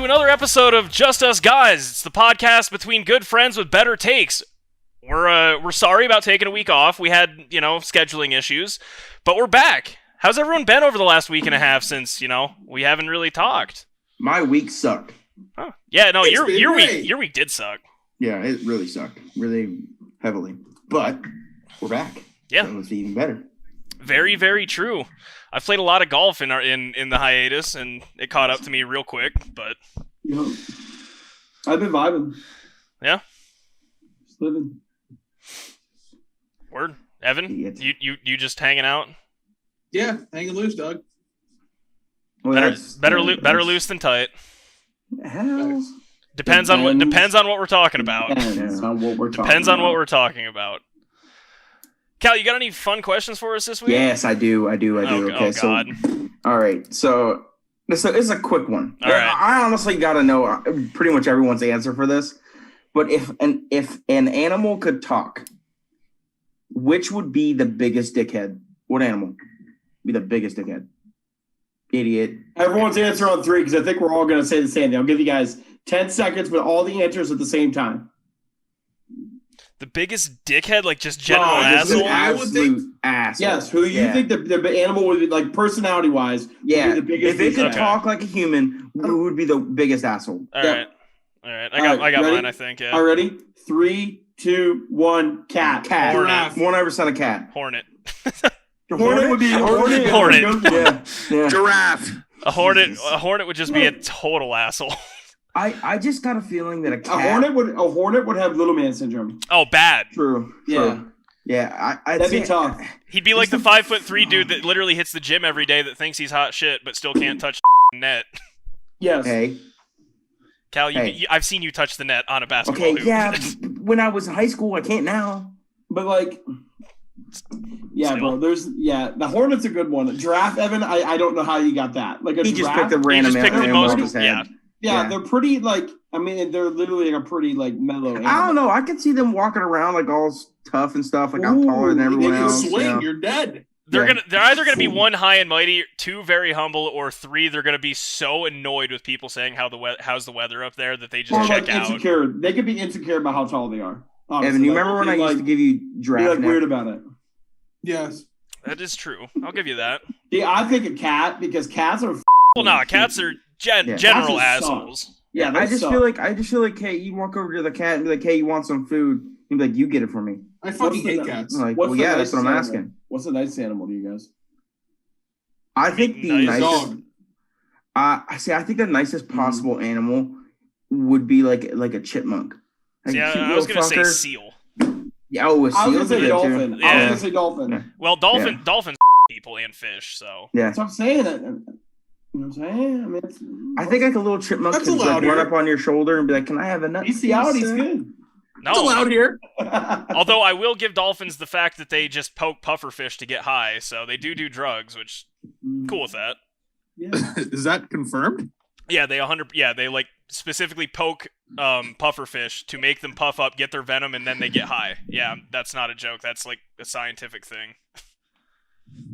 Another episode of Just Us Guys. It's the podcast between good friends with better takes. We're sorry about taking a week off. We had, scheduling issues, but we're back. How's everyone been over the last week and a half since, we haven't really talked? My week sucked. Oh. Yeah, no, your week did suck. Yeah, it really sucked. Really heavily. But we're back. Yeah. So it's even better. Very, very true. I've played a lot of golf in the hiatus, and it caught up to me real quick, but... I've been vibing. Yeah? Just living. Word. Evan, you just hanging out? Yeah, hanging loose, Doug. Well, better loose than tight. Hell. Depends on what we're talking about. Depends on what we're talking about. Cal, you got any fun questions for us this week? Yes, I do. Oh, God. All right. So this is a quick one. All right. I honestly got to know pretty much everyone's answer for this. But if an animal could talk, which would be the biggest dickhead? What animal would be the biggest dickhead? Idiot. Everyone's answer on 3 because I think we're all going to say the same thing. I'll give you guys 10 seconds with all the answers at the same time. The biggest dickhead, like just general asshole? Absolute asshole. Yes, who you think the animal would be, like, personality-wise, would be the biggest if it could dickhead. talk like a human, who would be the biggest asshole? All right. I got mine, I think, yeah. All right, ready? 3, 2, 1, cat. Hornet. 100% a cat. Hornet. Hornet would be Hornet. Yeah. Giraffe. A hornet would just be a total asshole. I just got a feeling that a cat... A hornet would have little man syndrome. Oh, bad. True. Yeah. That'd be tough. He'd be like the 5'3" dude that literally hits the gym every day that thinks he's hot shit but still can't touch the net. Yes. Hey. Cal, I've seen you touch the net on a basketball hoop. Yeah. When I was in high school, I can't now. But like... Yeah, Still. bro. The Hornet's a good one. Giraffe, Evan, I don't know how you got that. Like He just picked a random animal off his head. Yeah, they're pretty, like, I mean, they're literally like a pretty, like, mellow animal. I don't know. I could see them walking around, like, all tough and stuff. Like, I'm taller than everyone else. They can swing. You're dead. They're either gonna be 1, high and mighty, 2, very humble, or 3, they're gonna be so annoyed with people saying how's the weather up there that they just check out. Insecure. They could be insecure about how tall they are. Honestly. Evan, you remember when I used to give you giraffe? Be weird about it. Yes. That is true. I'll give you that. Yeah, I think a cat because cats are. Well, no, cats are general assholes. Yeah, I just feel like, hey, you walk over to the cat and be like, hey, you want some food? You'd be like, you get it for me. I fucking hate cats. I'm like, well, yeah, that's what I'm asking. What's a nice animal to you guys? I think the Nice nicest. dog. I think the nicest possible animal would be like a chipmunk. Like See, a cute I was little gonna say fucker. seal. Yeah, a I was seal gonna say dolphin. Yeah. I was gonna say dolphin. Yeah. Well, dolphins people and fish, so. Yeah. That's what I'm saying. You know what I'm saying? I mean, I think like a little chipmunk That's could like allowed run here. up on your shoulder and be like, "Can I have a nut?" bestiality's good. No. It's allowed here. Although I will give dolphins the fact that they just poke pufferfish to get high, so they do drugs, which cool with that. Yeah. Is that confirmed? Yeah, they like specifically poke pufferfish to make them puff up, get their venom, and then they get high. Yeah, that's not a joke. That's like a scientific thing.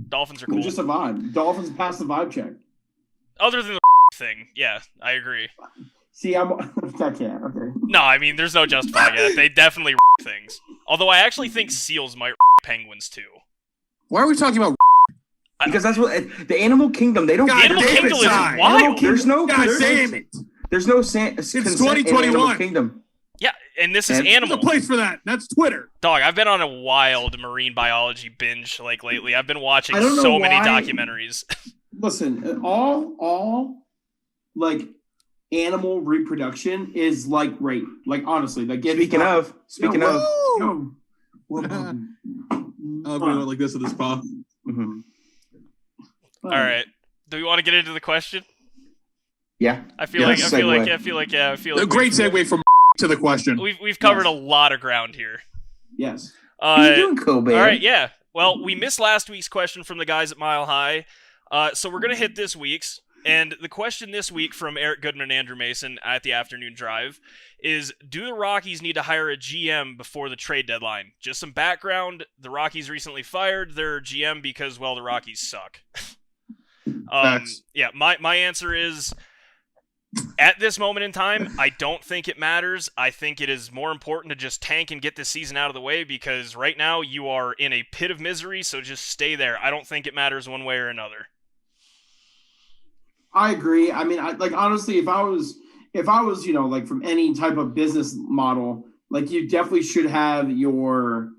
Dolphins are cool. Just a vibe. Dolphins pass the vibe check. Other than the thing, yeah, I agree. See, I can't. Okay. No, I mean, there's no justifying it. They definitely things. Although I actually think seals might penguins too. Why are we talking about? Because that's what the animal kingdom. They don't. God The animal damn it, kingdom is Ty. wild. There's no. God there's, damn it! There's no consent in 2021. Animal kingdom. Yeah, and this is And- There's animal. a place for that. That's Twitter. Dog, I've been on a wild marine biology binge like lately. I've been watching I don't know so many why- documentaries. Listen, all like animal reproduction is like rape. Like honestly, like Speaking of. no. I'll go like this with this paw. Mhm. All right, do we want to get into the question? Yeah. I feel Yeah, like A great segue from to the question. We've covered a lot of ground here. Yes. You're doing cool, babe. All right, yeah. Well, we missed last week's question from the guys at Mile High, so we're gonna hit this week's. And the question this week from Eric Goodman and Andrew Mason at the Afternoon Drive is, do the Rockies need to hire a GM before the trade deadline? Just some background. The Rockies recently fired their GM because, well, the Rockies suck. Yeah, my answer is At this moment in time, I don't think it matters. I think it is more important to just tank and get this season out of the way because right now you are in a pit of misery, so just stay there. I don't think it matters one way or another. I agree. I mean, honestly, if I was, like from any type of business model, like you definitely should have your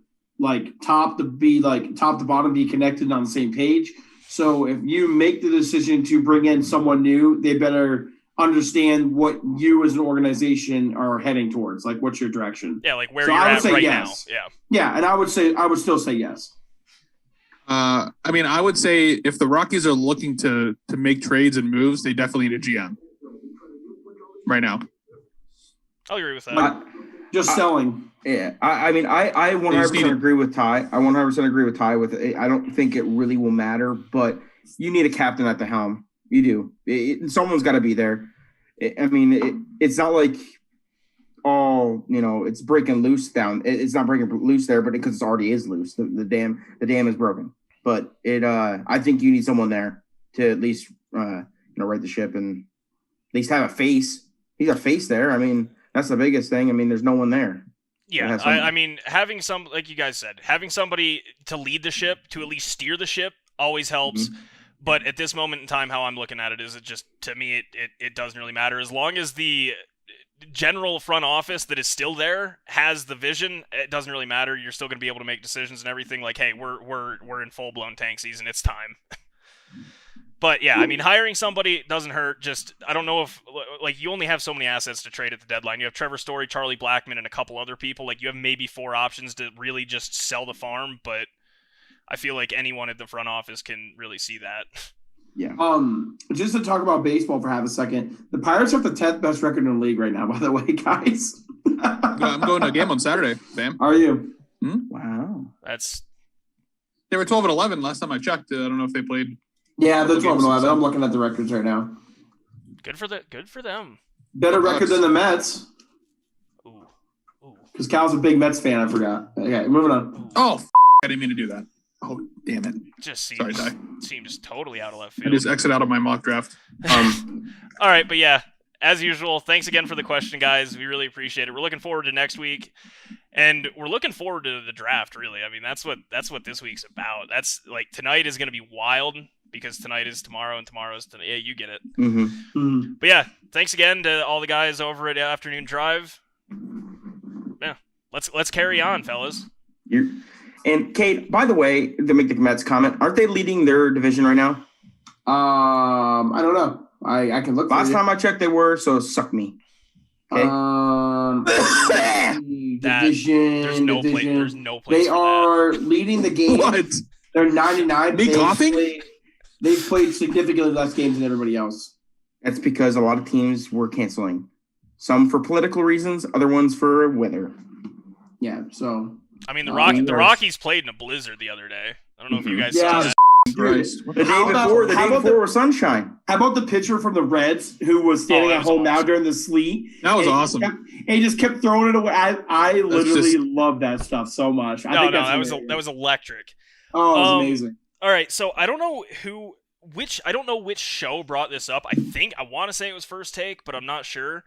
top to bottom be connected on the same page. So if you make the decision to bring in someone new, they better understand what you as an organization are heading towards. Like, what's your direction? Yeah, like where you're at right yes. now. Yeah. Yeah, and I would still say yes. I mean, I would say if the Rockies are looking to make trades and moves, they definitely need a GM right now. I'll agree with that. Just selling. Yeah, I mean, I 100% agree with Ty. I 100% agree with Ty. I don't think it really will matter, but you need a captain at the helm. You do. Someone's got to be there. It's not like it's breaking loose down. It's not breaking loose there, but because it already is loose. The dam is broken. But I think you need someone there to at least right the ship and at least have a face. He's a face there. I mean, that's the biggest thing. I mean, there's no one there. Yeah, I mean, having like you guys said, having somebody to lead the ship, to at least steer the ship, always helps. Mm-hmm. But at this moment in time, how I'm looking at it is to me, it doesn't really matter. As long as the general front office that is still there has the vision, it doesn't really matter. You're still going to be able to make decisions and everything like, hey, we're in full-blown tank season. It's time. But yeah, I mean, hiring somebody doesn't hurt. Just, I don't know if, you only have so many assets to trade at the deadline. You have Trevor Story, Charlie Blackmon, and a couple other people. You have maybe 4 options to really just sell the farm, but I feel like anyone at the front office can really see that. Yeah. Just to talk about baseball for half a second, the Pirates have the 10th best record in the league right now, by the way, guys. I'm going to a game on Saturday, Sam. Are you? Wow. They were 12-11 last time I checked. I don't know if they played. Yeah, they're 12-11. I'm looking at the records right now. Good for them. Better record than the Mets. Ooh. Because Cal's a big Mets fan, I forgot. Okay, moving on. Oh, I didn't mean to do that. Oh, damn it. Just seems totally out of left field. I just exit out of my mock draft. All right, but yeah, as usual, thanks again for the question, guys. We really appreciate it. We're looking forward to next week, and we're looking forward to the draft, really. I mean, that's what this week's about. That's tonight is going to be wild because tonight is tomorrow and tomorrow's tonight. Yeah, you get it. Mm-hmm. Mm-hmm. But yeah, thanks again to all the guys over at Afternoon Drive. Yeah, let's carry on, fellas. And Kate, by the way, to make the Mets comment, aren't they leading their division right now? I don't know. I can look. Last time I checked, they were. So suck me. Okay. Division. There's no place. They are leading the game. What? They're 99. Me coughing? They've played significantly less games than everybody else. That's because a lot of teams were canceling. Some for political reasons, other ones for weather. Yeah. So. I mean, the Rockies played in a blizzard the other day. I don't know if you guys saw that. The day before was sunshine. How about the pitcher from the Reds who was standing at home now during the sleet? That was awesome. He just kept throwing it away. I literally love that stuff so much. That was electric. Oh, it was amazing. All right, so I don't know I don't know which show brought this up. I want to say it was First Take, but I'm not sure.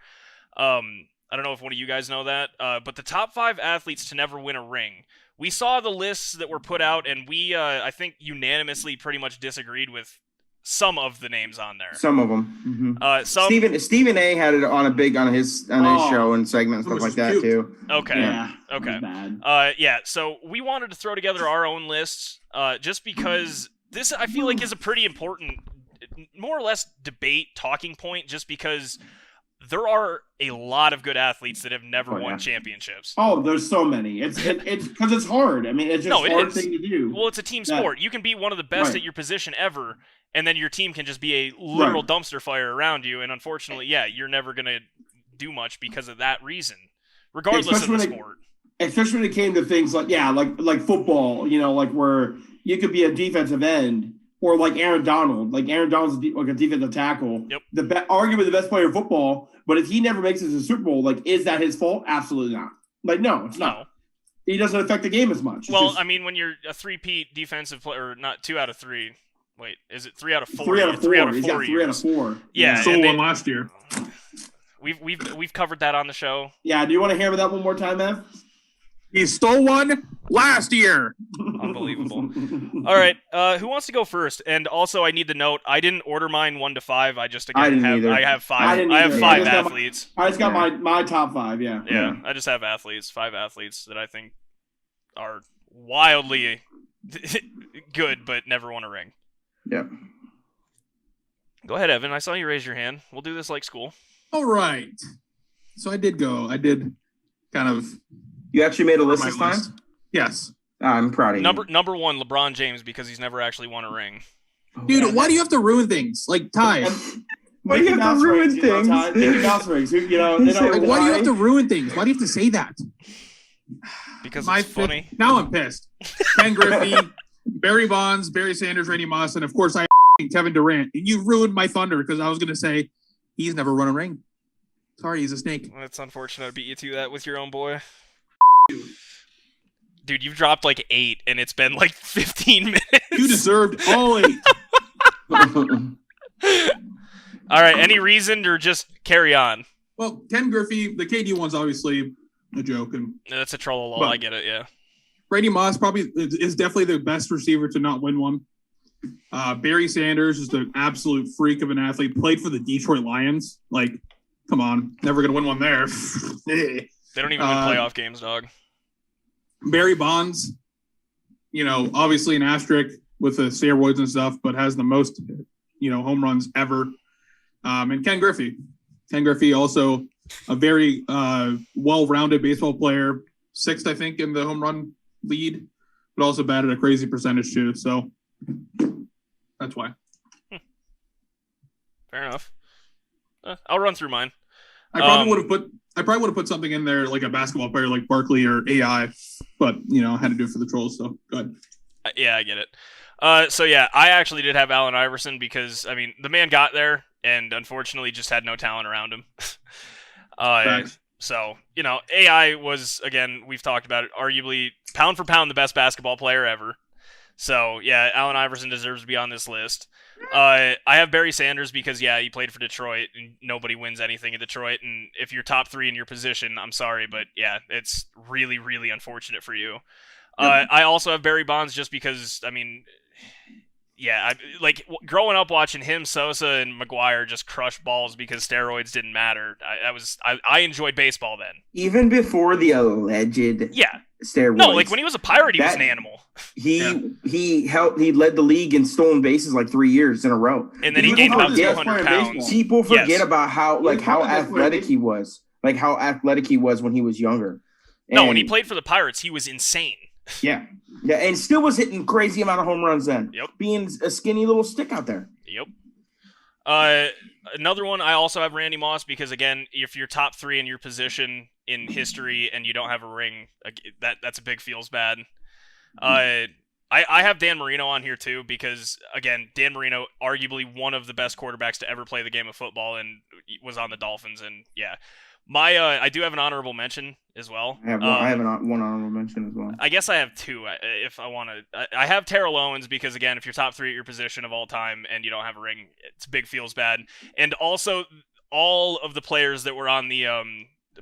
I don't know if one of you guys know that, but the top 5 athletes to never win a ring. We saw the lists that were put out, and we, I think, unanimously pretty much disagreed with some of the names on there. Some of them. Mm-hmm. Stephen A. had it on his show and segment and stuff like that too. Okay. Yeah, okay. Bad. Yeah. So we wanted to throw together our own lists, just because this I feel like is a pretty important, more or less debate talking point, just because there are a lot of good athletes that have never won championships. Oh, there's so many. It's because it's hard. I mean, it's just a hard thing to do. Well, it's a team sport. You can be one of the best at your position ever, and then your team can just be a literal dumpster fire around you. And unfortunately, you're never going to do much because of that reason, regardless of the sport. Especially when it came to things like football, where you could be a defensive end. Or like Aaron Donald. Aaron Donald's like a defensive tackle. Yep. Arguably the best player in football. But if he never makes it to the Super Bowl, is that his fault? Absolutely not. No, it's not. He doesn't affect the game as much. Well, I mean, when you're a 3-peat defensive player, or not 2 out of 3, Wait, is it 3 out of 4? 3 out of 4. He's got 3 out of years. 4. Yeah, Stole and one last year. We've covered that on the show. Yeah, do you want to hammer that one more time, Ev? He stole one last year. Unbelievable. All right, who wants to go first? And also, I need to note, I didn't order mine 1 to 5. I just I didn't have either. I have 5. I didn't I have either. 5 I just got athletes. I just got my top 5, yeah. Yeah, I just have 5 athletes that I think are wildly good, but never won a ring. Yeah. Go ahead, Evan. I saw you raise your hand. We'll do this like school. All right. So I did kind of. You actually made a list my this time? list. Yes. I'm proud of you. Number 1, LeBron James, because he's never actually won a ring. Dude, why do you have to ruin things? Like, Ty. Why do you have to ruin things? Mickey Mouse rings. They don't Like, why do you have to ruin things? Why do you have to say that? Because My it's funny. Now I'm pissed. Ken Griffey, Barry Bonds, Barry Sanders, Randy Moss, and of course I Kevin Durant. You ruined my thunder because I was going to say he's never run a ring. Sorry, he's a snake. That's unfortunate. I beat you to that with your own boy. Dude, you've dropped like 8, and it's been like 15 minutes. You deserved all 8. All right, any reason or just carry on? Well, Ken Griffey, the KD one's obviously a joke, and That's a troll. But- I get it, yeah. Randy Moss probably is definitely the best receiver to not win one. Barry Sanders is the absolute freak of an athlete. Played for the Detroit Lions. Like, come on, never gonna win one there. They don't even win playoff games, dog. Barry Bonds, obviously an asterisk with the steroids and stuff, but has the most, home runs ever. And Ken Griffey. Ken Griffey also a very well-rounded baseball player, 6th, I think, in the home run lead, but also batted a crazy percentage too. So that's why. Fair enough. I'll run through mine. I probably would have put something in there like a basketball player like Barkley or AI, but I had to do it for the trolls. So go ahead. Yeah, I get it. So yeah, I actually did have Allen Iverson because the man got there and unfortunately just had no talent around him. Facts. So AI was, again, we've talked about it, arguably pound for pound the best basketball player ever. So yeah, Allen Iverson deserves to be on this list. I have Barry Sanders because he played for Detroit and nobody wins anything in Detroit. And if you're top 3 in your position, I'm sorry, but yeah, it's really, really unfortunate for you. I also have Barry Bonds just because, growing up watching him, Sosa, and McGuire just crush balls because steroids didn't matter. I enjoyed baseball then. Even before the alleged steroids. No, like when he was a Pirate, he was an animal. He led the league in stolen bases like 3 years in a row. And then he gained about 200 pounds. People forget about how athletic he was. Like how athletic he was when he was younger. No, when he played for the Pirates, he was insane. Yeah, and still was hitting crazy amount of home runs then. Yep. Being a skinny little stick out there. Yep. Another one, I also have Randy Moss because, again, if you're top 3 in your position in history and you don't have a ring, that's a big feels bad. I have Dan Marino on here too because, again, Dan Marino, arguably one of the best quarterbacks to ever play the game of football and was on the Dolphins. And yeah, I do have an honorable mention as well. I have one honorable mention as well. I guess I have 2 if I want to. I have Terrell Owens because, again, if you're top 3 at your position of all time and you don't have a ring, it's big feels bad. And also all of the players that were on the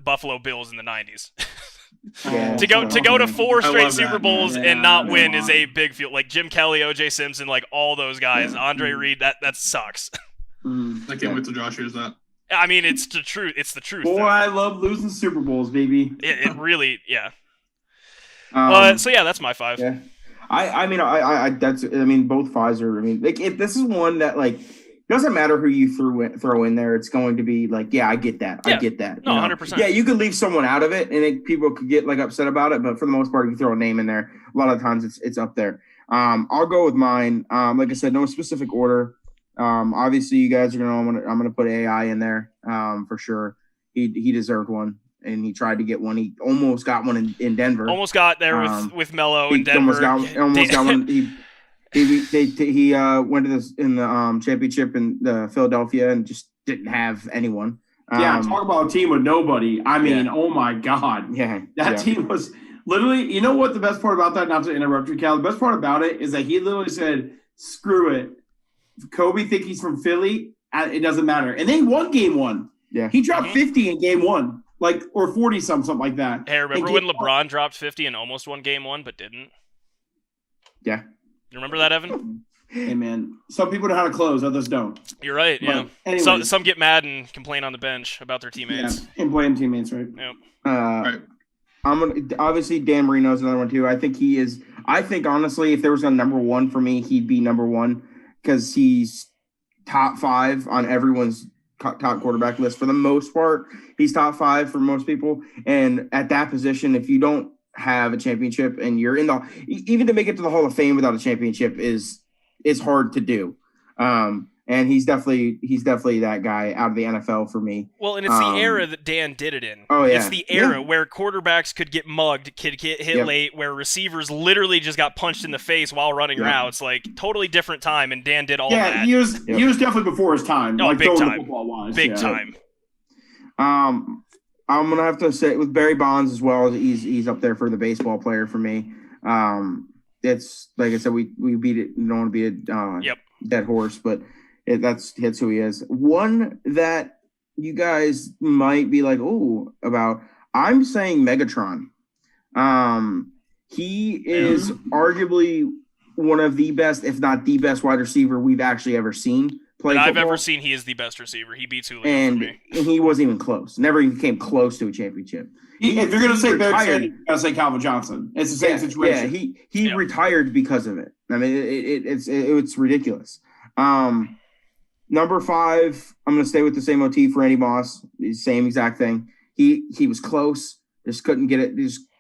Buffalo Bills in the 90s. To go to 4 straight Super Bowls and not win is a big feel. Like Jim Kelly, O.J. Simpson, like all those guys. Andre Reed, that sucks. I can't wait till Josh hears that. It's the truth. It's the truth. Boy, though. I love losing Super Bowls, baby. It really, yeah. So yeah, that's my 5. Yeah. Both 5s are. This is one that doesn't matter who you throw in there. It's going to be I get that. Yeah. I get that. No, 100%. Yeah, you could leave someone out of it, and people could get upset about it. But for the most part, you throw a name in there. A lot of times, it's up there. I'll go with mine. Like I said, no specific order. Obviously, you guys are gonna. I'm gonna put AI in there for sure. He deserved one, and he tried to get one. He almost got one in Denver. Almost got there with Melo in Denver. Almost got one. He went to this in the championship in Philadelphia and just didn't have anyone. Talk about a team with nobody. Oh my God. Yeah. That team was literally, you know what the best part about that, not to interrupt you, Cal, the best part about it is that he literally said, screw it. Kobe think he's from Philly, it doesn't matter. And they won game 1. Yeah. He dropped 50 in game 1, like, or 40 something like that. Hey, remember when LeBron dropped 50 and almost won game 1 but didn't? Yeah. You remember that, Evan? Hey, man. Some people know how to close, others don't. You're right, yeah. Anyways, Some get mad and complain on the bench about their teammates. Yeah, and blame teammates, right? Yep. Right. I'm gonna obviously Dan Marino's another one too. I think he is. I think honestly, if there was a number 1 for me, he'd be number 1 because he's top 5 on everyone's top quarterback list for the most part. He's top 5 for most people, and at that position, if you don't have a championship and you're in even to make it to the Hall of Fame without a championship is hard to do. And he's definitely that guy out of the NFL for me. Well, and it's the era that Dan did it in. Oh, yeah. It's the era where quarterbacks could get mugged, could get hit late, where receivers literally just got punched in the face while running routes. Like, totally different time, and Dan did all that. Yeah, he was definitely before his time. Oh, like, big time. Football-wise. Big time. I'm gonna have to say with Barry Bonds as well. He's up there for the baseball player for me. It's like I said, we beat it. Don't want to be a dead horse, but that's who he is. One that you guys might be like, oh, about. I'm saying Megatron. He is arguably one of the best, if not the best, wide receiver we've actually ever seen play that football. I've ever seen. He is the best receiver. He beats Julio And for me. he wasn't even close. Never even came close to a championship. If you're going to say Barry retired. Sanders, you got to say Calvin Johnson. It's the same situation. Yeah, he retired because of it. I mean, it's ridiculous. Number 5, I'm going to stay with the same OT for Randy Moss. Same exact thing. He was close, just couldn't get it.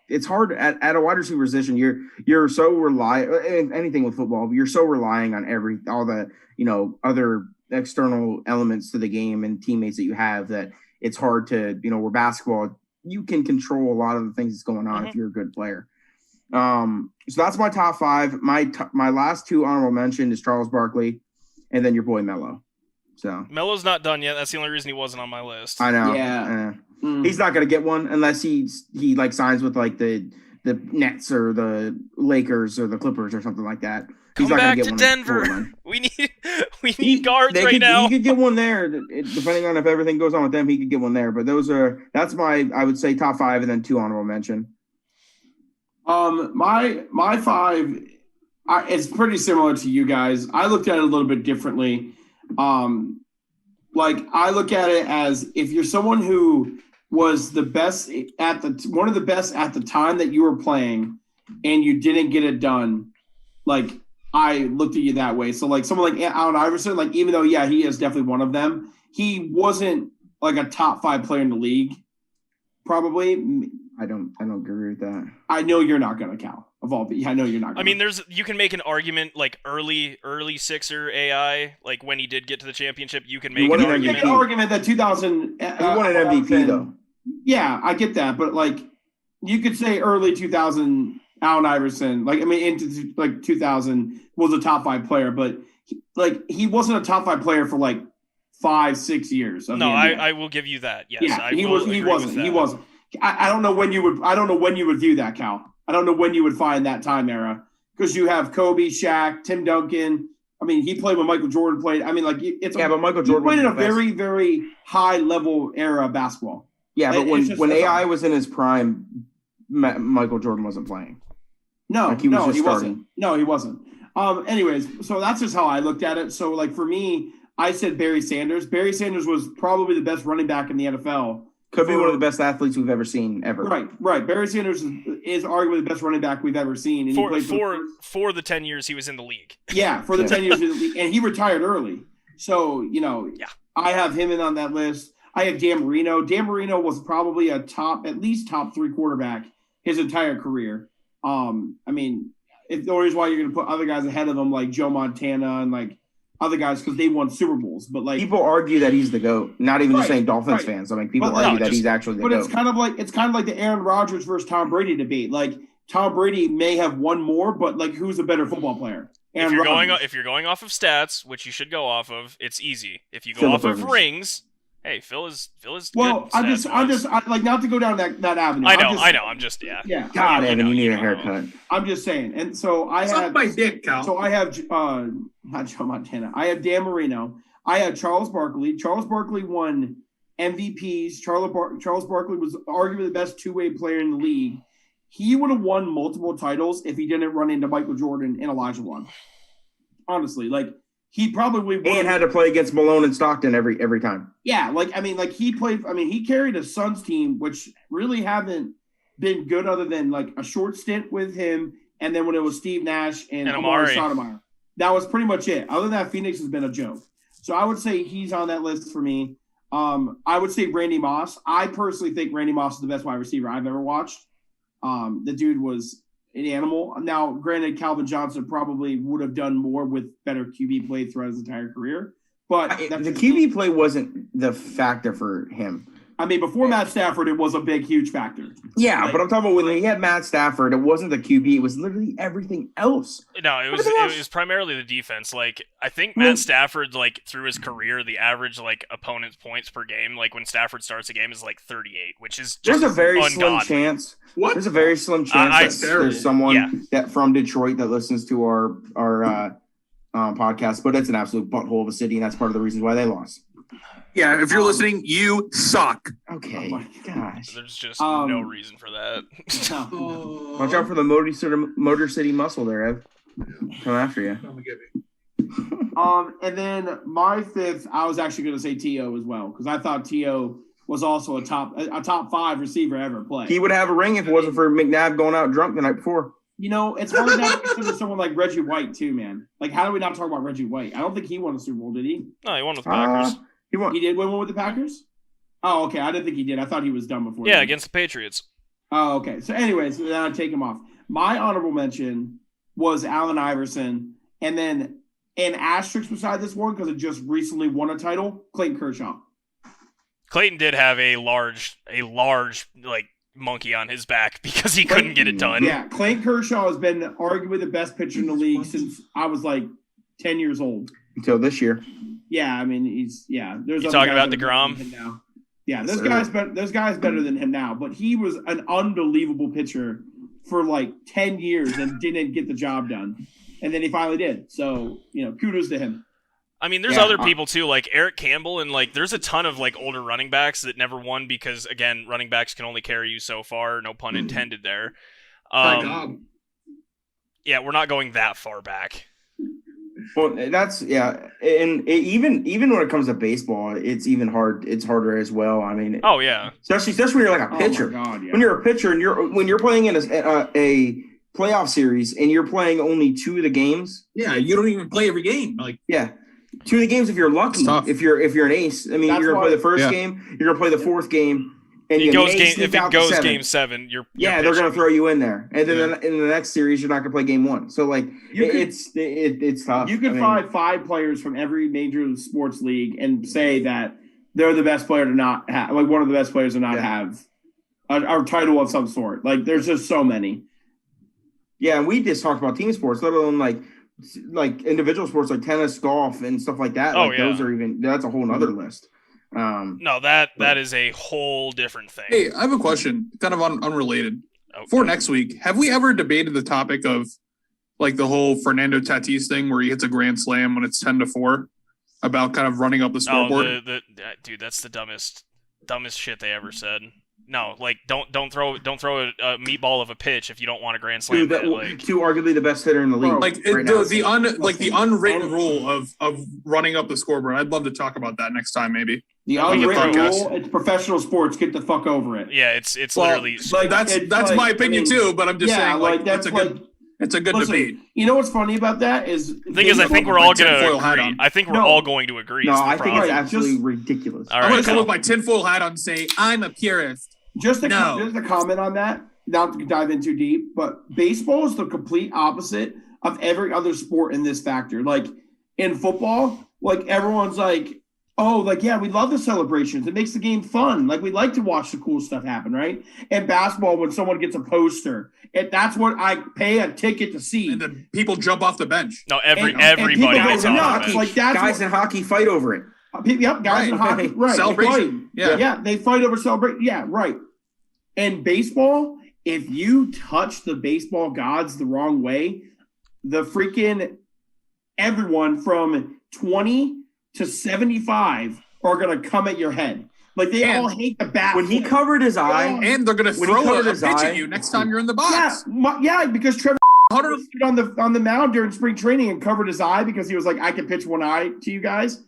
It's hard at a wide receiver position. You're so anything with football. You're so relying on all the other external elements to the game and teammates that you have that it's hard to where basketball you can control a lot of the things that's going on if you're a good player. So that's my top 5. My last 2 honorable mention is Charles Barkley, and then your boy Melo. So Melo's not done yet. That's the only reason he wasn't on my list. I know. Yeah. He's not gonna get one unless he like signs with like the Nets or the Lakers or the Clippers or something like that. He's Come not back gonna get to one Denver. We need guards right now. He could get one there, depending on if everything goes on with them. He could get one there. But that's my I would say top 5 and then 2 honorable mention. My 5, it's pretty similar to you guys. I looked at it a little bit differently. Like I look at it as if you're someone who was the best one of the best at the time that you were playing and you didn't get it done, like I looked at you that way. So like someone like Allen Iverson, like even though he is definitely one of them, he wasn't like a top 5 player in the league. Probably. I don't agree with that. I know you're not gonna, Cal. I know you're not gonna. I mean, you can make an argument like early Sixer AI, like when he did get to the championship, you can make an argument that 2000 he won an MVP though. Yeah, I get that, but like you could say early 2000 Allen Iverson, like I mean into like 2000 was a top 5 player, but he wasn't a top 5 player for like 5-6 years. No, I will give you that. Yes, yeah, he wasn't. I don't know when you would view that, Cal. I don't know when you would find that time era because you have Kobe, Shaq, Tim Duncan. I mean, he played when Michael Jordan played. I mean, like but Michael Jordan played in a very, very high level era of basketball. Yeah, but when AI was in his prime, Michael Jordan wasn't playing. No, he wasn't. No, he wasn't. Anyways, so that's just how I looked at it. So, like for me, I said Barry Sanders. Barry Sanders was probably the best running back in the NFL. Could be one of the best athletes we've ever seen ever. Right. Barry Sanders is arguably the best running back we've ever seen. And for the 10 years he was in the league. Yeah, for the 10 years in the league. And he retired early. So, I have him in on that list. I have Dan Marino. Dan Marino was probably at least top 3 quarterback his entire career. I mean, if the reason why you're going to put other guys ahead of him like Joe Montana and like other guys because they won Super Bowls, but like people argue that he's the GOAT. Not even just saying Dolphins fans. I mean, people argue that he's actually the GOAT. But it's kind of like the Aaron Rodgers versus Tom Brady debate. Like Tom Brady may have won more, but like who's a better football player? If you're going off of stats, which you should go off of, it's easy. If you go off of rings, Hey, Phil is Well, good. I'm just like not to go down that avenue. I know. I'm just Yeah. God, Evan, you need a know. haircut. I'm just saying. And so I Suck have my dick, Cal. So I have not Joe Montana. I have Dan Marino. I have Charles Barkley. Charles Barkley won MVPs. Charles Barkley was arguably the best two-way player in the league. He would have won multiple titles if he didn't run into Michael Jordan and Elijah Wan. Honestly, like he probably would And had to play against Malone and Stockton every time. Yeah, he carried a Suns team, which really haven't been good other than like a short stint with him. And then when it was Steve Nash and Amari Stoudemire, that was pretty much it. Other than that, Phoenix has been a joke. So I would say he's on that list for me. I would say Randy Moss. I personally think Randy Moss is the best wide receiver I've ever watched. The dude was an animal. Now, granted, Calvin Johnson probably would have done more with better QB play throughout his entire career. But the QB play wasn't the factor for him. I mean, before Matt Stafford, it was a big, huge factor. Yeah, Like, but I'm talking about when he had Matt Stafford, it wasn't the QB. It was literally everything else. No, it was primarily the defense. Like, I think Matt Stafford, like, through his career, the average, like, opponent's points per game, like, when Stafford starts a game is, like, 38, which is just There's a very ungodly. slim chance. What? There's a very slim chance that there's someone Yeah. that from Detroit that listens to our podcast, but it's an absolute butthole of a city, and that's part of the reasons why they lost. Yeah, if you're listening, you suck. Okay, Oh my gosh. There's just no reason for that. Watch out for the Motor City muscle there, Ev. Come after you. And then my fifth, I was actually going to say T.O. as well, because I thought T.O. was also a top five receiver ever play. He would have a ring if it wasn't for McNabb going out drunk the night before. You know, it's hard not to consider someone like Reggie White too, man. Like, how do we not talk about Reggie White? I don't think he won a Super Bowl, did he? No, he won with the Packers. He won. He did win one with the Packers? Oh, okay. I didn't think he did. I thought he was done before. Yeah, against the Patriots. Oh, okay. So anyways, then I take him off. My honorable mention was Allen Iverson. And then an asterisk beside this one, because it just recently won a title, Clayton Kershaw. Clayton did have a large like monkey on his back because he couldn't get it done. Yeah, Clayton Kershaw has been arguably the best pitcher in the league since I was like 10 years old. Until this year. Yeah, I mean there's You other talking guys about that are better than DeGrom? him now. Yeah, there's guys better than him now, but he was an unbelievable pitcher for like 10 years and didn't get the job done. And then he finally did. So, kudos to him. I mean, there's other people too, like Eric Campbell, and like there's a ton of like older running backs that never won because again, running backs can only carry you so far. No pun intended there. Yeah, we're not going that far back. Well, that's and even when it comes to baseball, it's even hard. It's harder as well. I mean, oh yeah, especially when you're like a pitcher. Oh my God, yeah. When you're a pitcher and when you're playing in a playoff series and you're playing only 2 of the games. Yeah, you don't even play every game. Like 2 of the games if you're lucky. If you're an ace. I mean, you're gonna play the first game. You're gonna play the fourth game. And if it goes game 7, you're they're going to throw you in there. And then in the next series, you're not going to play game 1. So, like, it's tough. You could find 5 players from every major sports league and say that they're the best player to not have, like, one of the best players to not have a title of some sort. Like, there's just so many. Yeah, and we just talked about team sports, let alone, like individual sports like tennis, golf, and stuff like that. Those are that's a whole nother list. No, that is a whole different thing. Hey, I have a question, kind of unrelated. Okay. For next week, have we ever debated the topic of like the whole Fernando Tatis thing where he hits a grand slam when it's 10-4 about kind of running up the scoreboard? Dude, that's the dumbest shit they ever said. No, like don't throw a meatball of a pitch if you don't want a grand slam. Dude, arguably the best hitter in the league. Like the unwritten rule of running up the scoreboard. I'd love to talk about that next time, maybe. The unwritten rule. It's professional sports. Get the fuck over it. Yeah, it's literally like that's my opinion too. But I'm just saying, like that's it's a good debate. You know what's funny about that is the thing is, I think we're all going to agree. I think we're all going to agree. No, I think it's absolutely ridiculous. I'm going to come with my tinfoil hat on and say I'm a purist. Just a comment on that, not to dive in too deep, but baseball is the complete opposite of every other sport in this factor. Like in football, like everyone's like, oh, like, yeah, we love the celebrations. It makes the game fun. Like we like to watch the cool stuff happen, right? And basketball, when someone gets a poster, that's what I pay a ticket to see. And then people jump off the bench. No, everybody gets off the bench. Like, guys in hockey fight over it. Yep, guys in hockey, right? Celebration. They fight over celebration. Yeah, right. And baseball, if you touch the baseball gods the wrong way, the freaking everyone from 20 to 75 are gonna come at your head. Like they all hate the bat. When he covered his eye, and they're gonna throw a pitch at you next time you're in the box. Yeah, because Trevor stood on the mound during spring training and covered his eye because he was like, I can pitch one eye to you guys.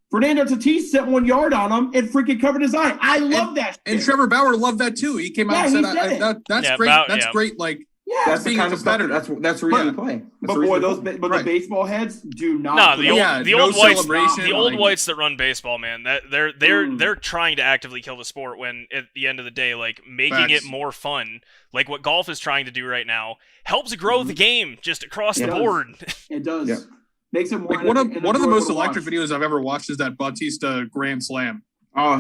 Fernando Tatis sent 1 yard on him and freaking covered his eye. I love that shit. And Trevor Bauer loved that too. He came out and said, "That's great. That's great." Like, that's the kind of stuff. That's the reason to play. The baseball heads do not. No, the old whites that run baseball, man. That they're trying to actively kill the sport. When at the end of the day, like making it more fun, like what golf is trying to do right now, helps grow the game just across the board. It does. Yeah. Makes it more like one of the most electric videos I've ever watched is that Bautista Grand Slam.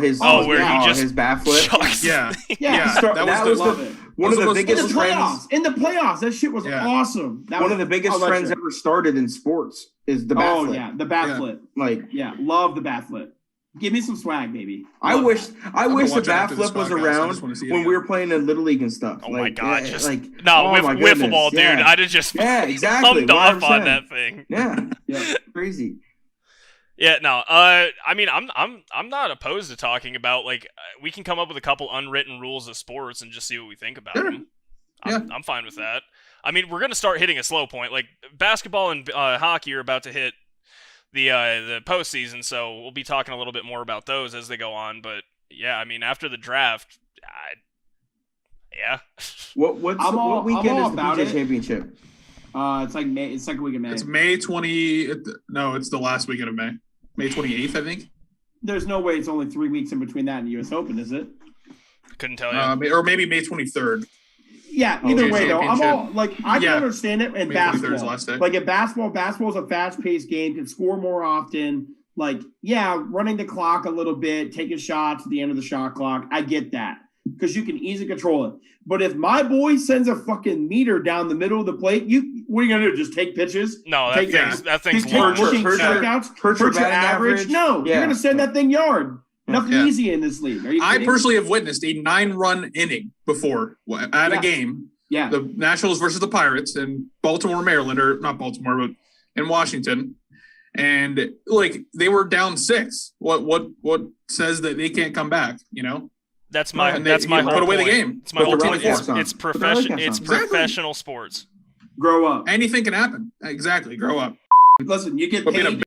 His bat flip. Yeah. That was one of the biggest trends in the playoffs. That shit was awesome. One of the biggest trends ever started in sports is the bat flip. Oh yeah, the bat flip. Love the bat flip. Give me some swag, baby. I wish the bat flip was around when we were playing in Little League and stuff. Oh my god, wiffle ball, dude. I'd have just exactly pumped off on that thing. Yeah, crazy. Yeah, no. I mean, I'm not opposed to talking about like we can come up with a couple unwritten rules of sports and just see what we think about them. I'm fine with that. I mean, we're gonna start hitting a slow point. Like basketball and hockey are about to hit the postseason, so we'll be talking a little bit more about those as they go on. But yeah, I mean, after the draft, What weekend is the PGA Championship? It's like May. It's second week of May. It's May 20. No, it's the last weekend of May. May 28th, I think. There's no way it's only 3 weeks in between that and the U.S. Open, is it? Couldn't tell you. Or maybe May 23rd. Yeah, either way though, I'm all like I can understand it in basketball. Like in basketball is a fast-paced game, can score more often. Like, running the clock a little bit, taking shots at the end of the shot clock. I get that because you can easily control it. But if my boy sends a fucking meter down the middle of the plate, what are you gonna do? Just take pitches? No, that thing's large. Hurt your average? No, you're gonna send that thing yard. Nothing easy in this league. I personally have witnessed a 9-run inning before at a game. Yeah. The Nationals versus the Pirates in Baltimore, Maryland, or not Baltimore, but in Washington. And like they were down 6. What says that they can't come back, you know? That's my whole put away point. the game. It's my whole point. It's professional sports. Grow up. Anything can happen. Exactly. Grow up. Listen, you get paid.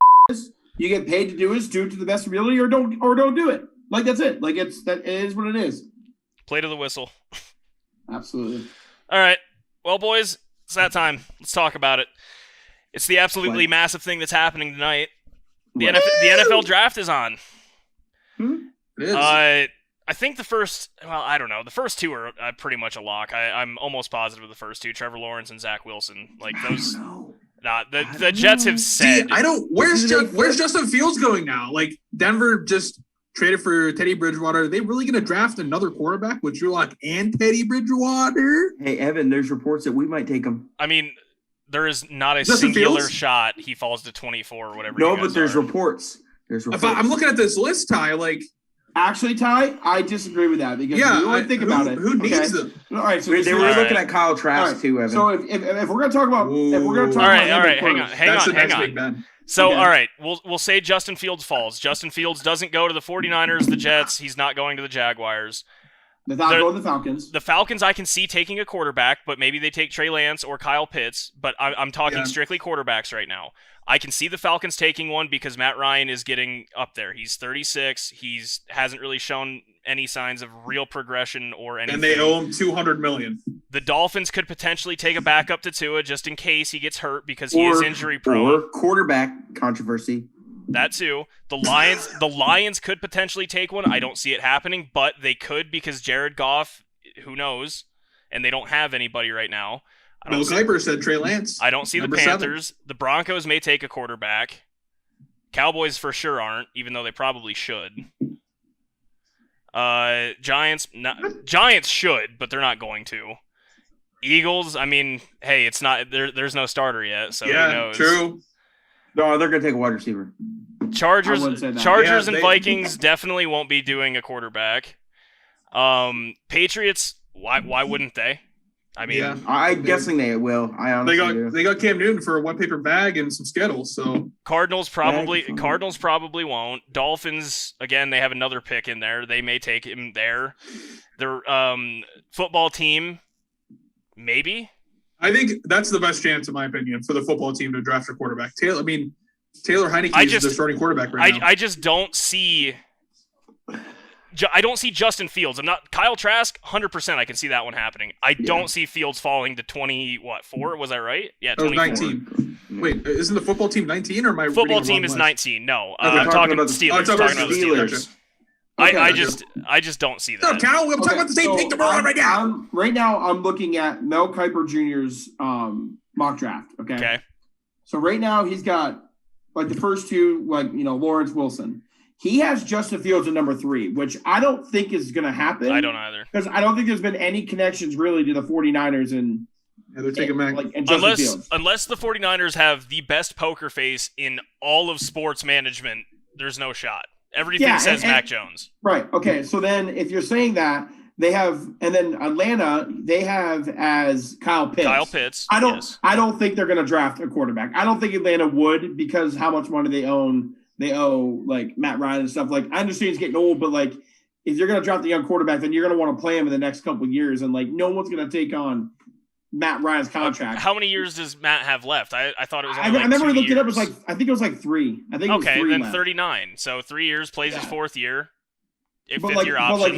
You get paid to do it to the best of your ability, or don't do it. Like that's it. Like it is what it is. Play to the whistle. Absolutely. All right. Well, boys, it's that time. Let's talk about it. It's the absolutely massive thing that's happening tonight. The NFL draft is on. It is. I think the first, I don't know. The first two are pretty much a lock. I'm almost positive of the first two, Trevor Lawrence and Zach Wilson. Like those. The Jets have said. Where's Justin Fields going now? Like Denver just traded for Teddy Bridgewater. Are they really going to draft another quarterback with Drew Lock and Teddy Bridgewater? Hey, Evan, there's reports that we might take him. I mean, there is not a singular shot he falls to 24 or whatever. No, but there's reports. I'm looking at this list, Ty. Like, actually, Ty, I disagree with that because think about it. Who needs them? All right, so they were looking at Kyle Trask too, Evan. So if we're going to talk about, all right, hang on. So, all right, we'll say Justin Fields falls. Justin Fields doesn't go to the 49ers, the Jets. He's not going to the Jaguars. They're not going to the Falcons. The Falcons I can see taking a quarterback, but maybe they take Trey Lance or Kyle Pitts. But I'm talking strictly quarterbacks right now. I can see the Falcons taking one because Matt Ryan is getting up there. He's 36. He hasn't really shown any signs of real progression or anything. And they owe him $200 million. The Dolphins could potentially take a backup to Tua just in case he gets hurt because he is injury prone. Or quarterback controversy. That too. The Lions could potentially take one. I don't see it happening, but they could because Jared Goff, who knows, and they don't have anybody right now. Bill Kuiper said Trey Lance. I don't see the Panthers. 7. The Broncos may take a quarterback. Cowboys for sure aren't, even though they probably should. Giants should, but they're not going to. Eagles, I mean, hey, it's not there's no starter yet, so who knows? True. No, they're going to take a wide receiver. Chargers, wouldn't say that. Chargers Yeah, and Vikings definitely won't be doing a quarterback. Patriots, why wouldn't they? I mean, Yeah. I'm guessing they will. I honestly do. They got Cam Newton for a one paper bag and some Skittles. So Cardinals probably won't. Dolphins, again, they have another pick in there. They may take him there. Their football team, maybe. I think that's the best chance, in my opinion, for the football team to draft a quarterback. Taylor Heineke is the starting quarterback right now. I just don't see. I don't see Justin Fields. I'm not Kyle Trask. 100%, I can see that one happening. I don't see Fields falling to 4? Was I right? Yeah, That was 24. 19. Wait, isn't the football team 19 or am I Football reading the team wrong is list? 19. No, Okay, I'm talking about the talking Steelers. about the Talking about the Steelers. Steelers. I just don't see No, that. Cal, I'm talking about the same pick that we're on right now. Right now, I'm looking at Mel Kiper Jr.'s mock draft. Okay. So right now, he's got like the first two, Lawrence Wilson. He has Justin Fields at number 3, which I don't think is going to happen. I don't either. Because I don't think there's been any connections really to the 49ers and They're taking back. and Justin Fields. Unless the 49ers have the best poker face in all of sports management, there's no shot. Everything says Mac Jones. Right. Okay. So then if you're saying that, they have, and then Atlanta, they have as Kyle Pitts. Kyle Pitts. I don't yes. I don't think they're going to draft a quarterback. I don't think Atlanta would because how much money they own. They owe like Matt Ryan and stuff. Like I understand he's getting old, but like if you're going to draft a young quarterback, then you're going to want to play him in the next couple of years. And like no one's going to take on Matt Ryan's contract. How many years does Matt have left? I thought it was. Only I remember we looked years. it up. It was I think it was 3. I think it was 3 then left. 39. So 3 years, plays his 4th year. But Fifth year option. like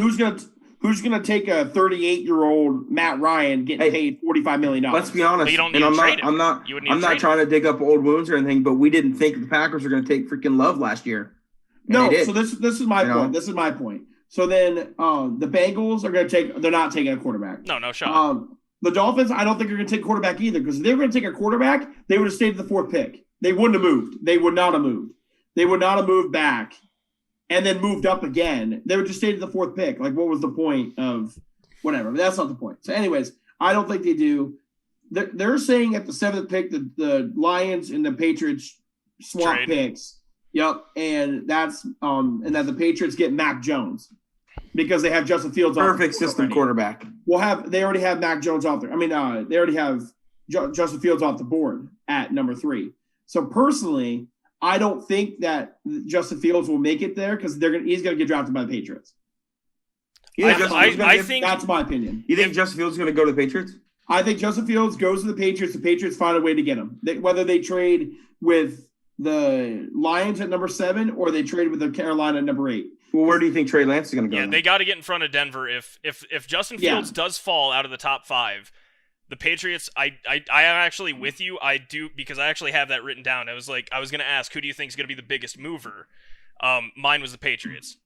who's gonna take a 38-year-old Matt Ryan getting paid $45 million? Let's be honest. But you don't and need I'm to trade not. him. I'm not trying to dig up old wounds or anything, but we didn't think the Packers were going to take freaking Love last year. No. So this is my point. This is my point. So then the Bengals are going to take. They're not taking a quarterback. No shot. The Dolphins, I don't think are going to take a quarterback either because if they were going to take a quarterback, they would have stayed at the 4th pick. They wouldn't have moved. They would not have moved. They would not have moved back and then moved up again. They would just stay at the 4th pick. Like, what was the point of whatever? But that's not the point. So, anyways, I don't think they do. They're saying at the 7th pick, the Lions and the Patriots swap picks. Yep, and that's and that the Patriots get Mac Jones because they have Justin Fields. Perfect system quarterback. They already have Mac Jones off there. I mean, they already have Justin Fields off the board at number 3. So personally, I don't think that Justin Fields will make it there because he's going to get drafted by the Patriots. I think that's my opinion. You think Justin Fields is going to go to the Patriots? I think Justin Fields goes to the Patriots. The Patriots find a way to get him. Whether they trade with the Lions at number 7 or they trade with the Carolina at number 8. Well, where do you think Trey Lance is going to go? Yeah, they got to get in front of Denver. If Justin Fields does fall out of the top 5, the Patriots, I am actually with you. I do because I actually have that written down. I was going to ask who do you think is going to be the biggest mover. Mine was the Patriots.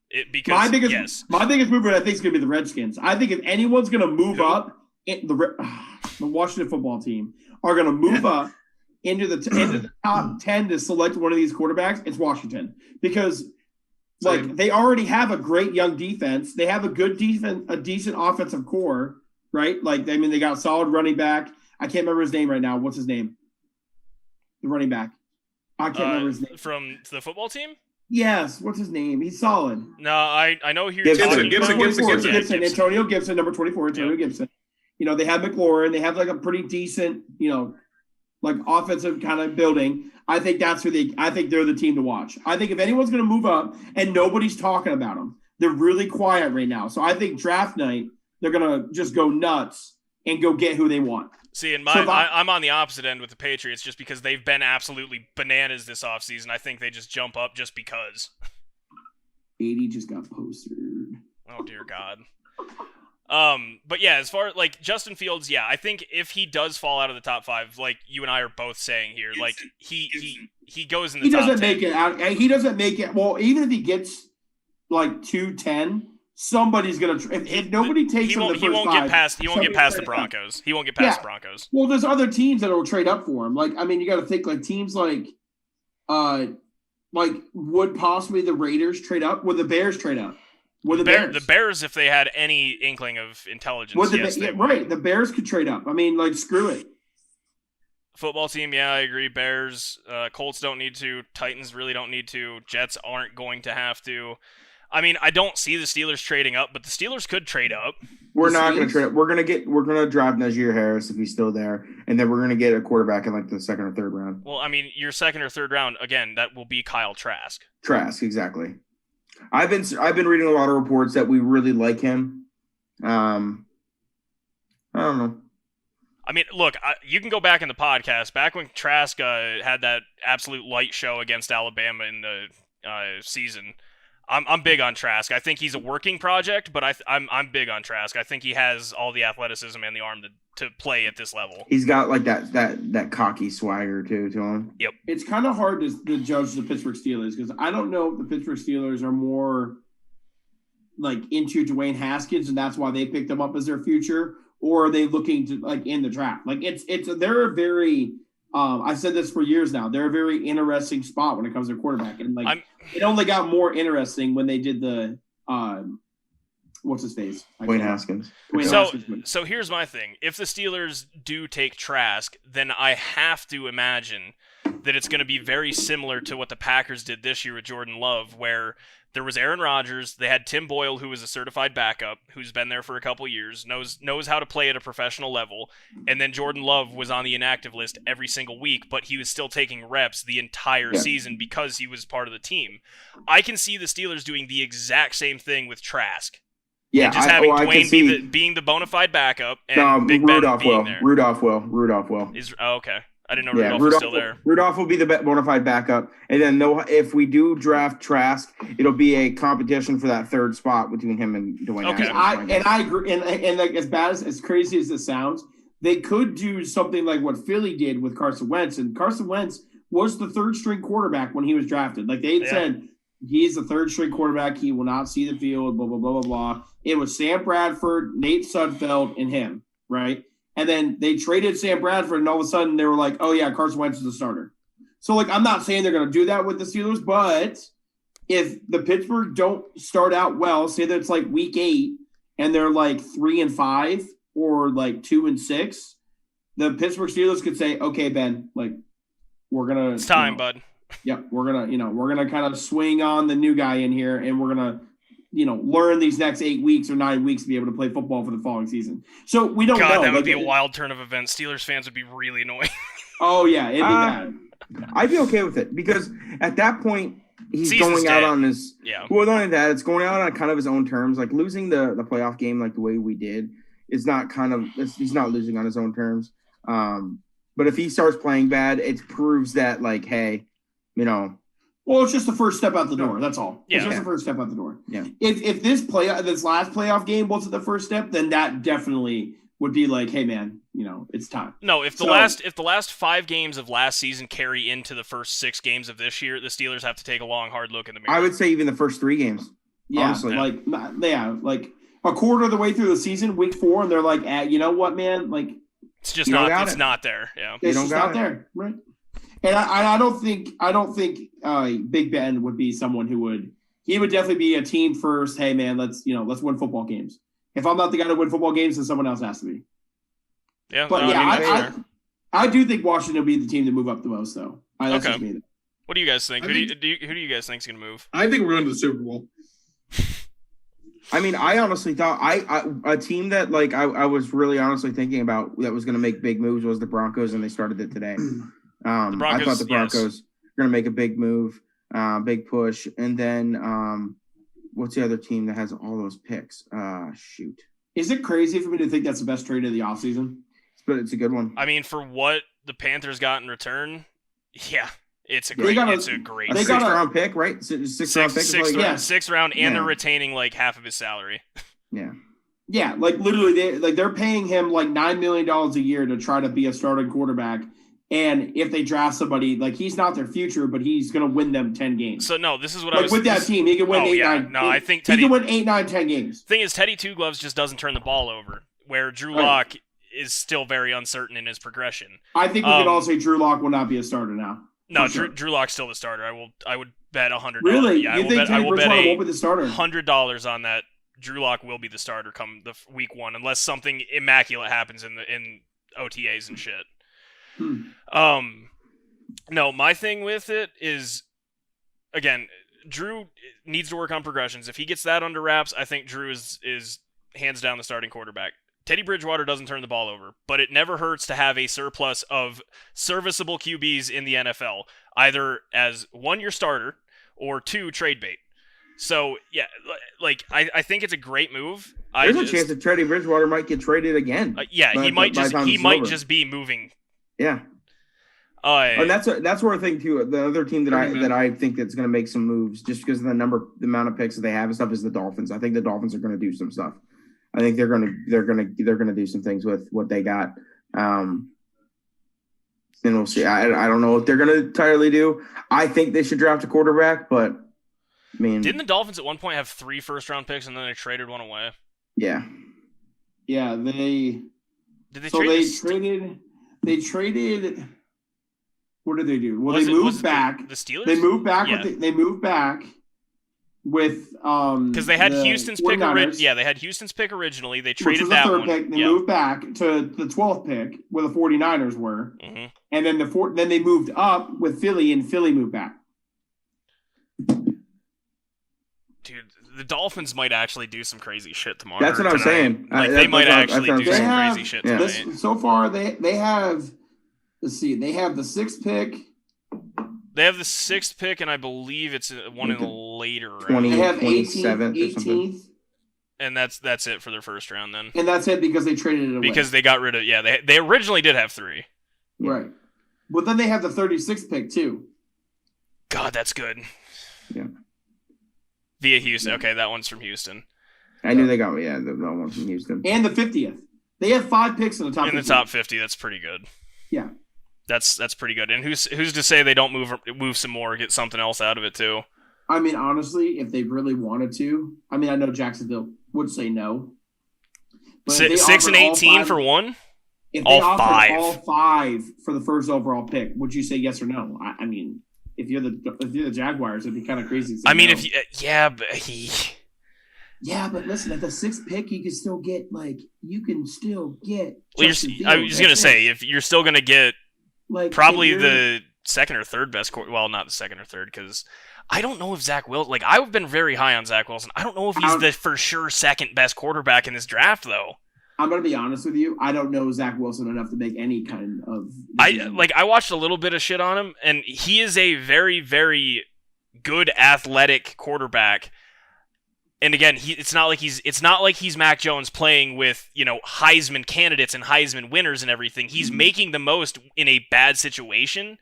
My biggest mover I think is going to be the Redskins. I think if anyone's going to move up, the Washington football team are going to move up into the top 10 to select one of these quarterbacks. It's Washington because. They already have a great young defense. They have a good defense, a decent offensive core, right? They got a solid running back. I can't remember his name right now. What's his name? The running back. I can't remember his name. From the football team? Yes. What's his name? He's solid. No, I know who you're talking about. Gibson. Antonio Gibson, number 24. Antonio Gibson. They have McLaurin. They have a pretty decent, offensive kind of building. I think I think they're the team to watch. I think if anyone's going to move up and nobody's talking about them, they're really quiet right now. So I think draft night, they're going to just go nuts and go get who they want. See, I'm on the opposite end with the Patriots just because they've been absolutely bananas this offseason. I think they just jump up just because. 80 just got posted. Oh, dear God. But yeah, as far as Justin Fields, I think if he does fall out of the top 5, like you and I are both saying here, he goes in the top 10. He doesn't make it out. He doesn't make it. Well, even if he gets 210, somebody's gonna. If nobody takes him, he won't get past the Broncos. He won't get past the Broncos. Well, there's other teams that will trade up for him. You got to think teams would possibly the Raiders trade up? Would the Bears trade up? The Bears, if they had any inkling of intelligence, right. The Bears could trade up. Screw it. Football team, yeah, I agree. Bears, Colts don't need to. Titans really don't need to. Jets aren't going to have to. I mean, I don't see the Steelers trading up, but the Steelers could trade up. We're not going to trade. We're going to draft Najee Harris if he's still there, and then we're going to get a quarterback in like the second or third round. Well, I mean, your second or third round again, that will be Kyle Trask. Trask, exactly. I've been reading a lot of reports that we really like him. I don't know. I mean, look, you can go back in the podcast. Back when Trask had that absolute light show against Alabama in the season, I'm big on Trask. I think he's a working project, but I'm big on Trask. I think he has all the athleticism and the arm to play at this level. He's got like that cocky swagger to him. Yep. It's kind of hard to judge the Pittsburgh Steelers because I don't know if the Pittsburgh Steelers are more like into Dwayne Haskins and that's why they picked him up as their future, or are they looking to like in the draft? Like they're a very I've said this for years now. They're a very interesting spot when it comes to quarterback, and like it only got more interesting when they did the what's his face? Dwayne Haskins. So here's my thing. If the Steelers do take Trask, then I have to imagine that it's going to be very similar to what the Packers did this year with Jordan Love, where there was Aaron Rodgers, they had Tim Boyle, who was a certified backup, who's been there for a couple years, knows how to play at a professional level, and then Jordan Love was on the inactive list every single week, but he was still taking reps the entire season because he was part of the team. I can see the Steelers doing the exact same thing with Trask. Yeah, and just having Dwayne being the bona fide backup and Big Ben being there. Rudolph will. Okay. I didn't know Rudolph was still there. Rudolph will be the bona fide backup. And then if we do draft Trask, it'll be a competition for that third spot between him and Dwayne. Okay. I agree. And like as crazy as this sounds, they could do something like what Philly did with Carson Wentz. And Carson Wentz was the third string quarterback when he was drafted. Like they said, he's the third string quarterback. He will not see the field, blah, blah, blah, blah, blah. It was Sam Bradford, Nate Sudfeld, and him, right? And then they traded Sam Bradford, and all of a sudden they were like, oh, yeah, Carson Wentz is the starter. So, like, I'm not saying they're going to do that with the Steelers, but if the Pittsburgh don't start out well, say that it's like week 8, and they're like 3-5 or like 2-6, the Pittsburgh Steelers could say, okay, Ben, like, we're going to. It's time, bud. Yeah, we're going to kind of swing on the new guy in here, and we're going to, learn these next 8 weeks or 9 weeks to be able to play football for the following season. So we don't know. God, that would be a wild turn of events. Steelers fans would be really annoying. Oh, yeah, it'd be bad. I'd be okay with it because at that point, he's Season's going out dead. on his – well, not only that, it's going out on kind of his own terms. Like losing the playoff game like the way we did is not he's not losing on his own terms. But if he starts playing bad, it proves that like, hey, well, it's just the first step out the door. That's all. Yeah. It's just the first step out the door. Yeah. If this last playoff game wasn't the first step, then that definitely would be like, hey man, it's time. No, if the last 5 games of last season carry into the first 6 games of this year, the Steelers have to take a long, hard look in the mirror. I would say even the first 3 games. Yeah, honestly. like a quarter of the way through the season, week 4, and they're like, you know what, man, like it's just not there. Yeah, it's just not there, right? And I don't think Big Ben would be someone who would. He would definitely be a team first. Hey man, let's win football games. If I'm not the guy to win football games, then someone else has to be. Yeah, but I do think Washington will be the team to move up the most, though. That's just me. What do you guys think? Who do you guys think is going to move? I think we're going to the Super Bowl. I mean, I honestly thought a team that like I was really honestly thinking about that was going to make big moves was the Broncos, and they started it today. I thought the Broncos were going to make a big move, big push. And then what's the other team that has all those picks? Shoot. Is it crazy for me to think that's the best trade of the offseason? But it's a good one. I mean, for what the Panthers got in return, yeah, it's a great a sixth-round pick, right? Sixth round, and they're retaining like half of his salary. Yeah. Yeah, like literally, they're paying him like $9 million a year to try to be a starting quarterback. And if they draft somebody, like he's not their future, but he's going to win them 10 games. So no, this is what like I was with that team. He can win 8, 9. No, I think he can win 8, 9, 10 games. Thing is, Teddy Two Gloves just doesn't turn the ball over. Where Drew Lock is still very uncertain in his progression. I think we can all say Drew Lock will not be a starter now. No, Drew Lock's still the starter. I would bet $100. Really? Yeah, you think Teddy Bridgewater won't be the starter? $100 on that. Drew Lock will be the starter come the week 1, unless something immaculate happens in OTAs and shit. No, my thing with it is, again, Drew needs to work on progressions. If he gets that under wraps, I think Drew is hands down the starting quarterback. Teddy Bridgewater doesn't turn the ball over, but it never hurts to have a surplus of serviceable QBs in the NFL, either as one, your starter, or two, trade bait. So, yeah, like, I think it's a great move. There's a chance that Teddy Bridgewater might get traded again. He might just be moving. Yeah. And that's where I think too. The other team that I think that's going to make some moves just because of the amount of picks that they have and stuff is the Dolphins. I think the Dolphins are going to do some stuff. I think they're going to do some things with what they got. And we'll see. I don't know what they're going to entirely do. I think they should draft a quarterback, but I mean, didn't the Dolphins at one point have 3 first-round picks and then they traded one away? Yeah. Yeah, they traded. What did they do? Well, they moved back. The Steelers. They moved back. Yeah. They moved back with because they had Houston's pick. They had Houston's pick originally. They traded that one. Pick. They moved back to the 12th pick where the 49ers were, and then then they moved up with Philly, and Philly moved back. Dude, the Dolphins might actually do some crazy shit tomorrow. That's what I'm saying. Like they might actually do some crazy shit tonight. So far, they have. Let's see. They have the 6th pick. They have the 6th pick, and I believe it's one in the later round. They have 18th. And that's it for their first round then. And that's it because they traded it away. Because they got rid of they originally did have 3. Right. But then they have the 36th pick too. God, that's good. Yeah. Via Houston. Okay, that one's from Houston. I knew they got the one from Houston. And the 50th. They have 5 picks in the top 50. In the top 50, that's pretty good. Yeah. That's pretty good. And who's to say they don't move some more or get something else out of it too? I mean, honestly, if they really wanted to, I mean, I know Jacksonville would say no. But 6 and 18 for one? If they offered all 5 for the first overall pick, would you say yes or no? I mean, if you're the Jaguars, it'd be kind of crazy. I mean, Yeah, but listen, at the 6th pick, you can still get Well, I was gonna say if you're still gonna get probably the second or third best. Well, not the second or third because I don't know if Zach Wilson. I've been very high on Zach Wilson. I don't know if he's the for sure second best quarterback in this draft though. I'm gonna be honest with you. I don't know Zach Wilson enough to make any kind of. I watched a little bit of shit on him, and he is a very, very good athletic quarterback. And again, it's not like he's Mac Jones playing with Heisman candidates and Heisman winners and everything. He's making the most in a bad situation.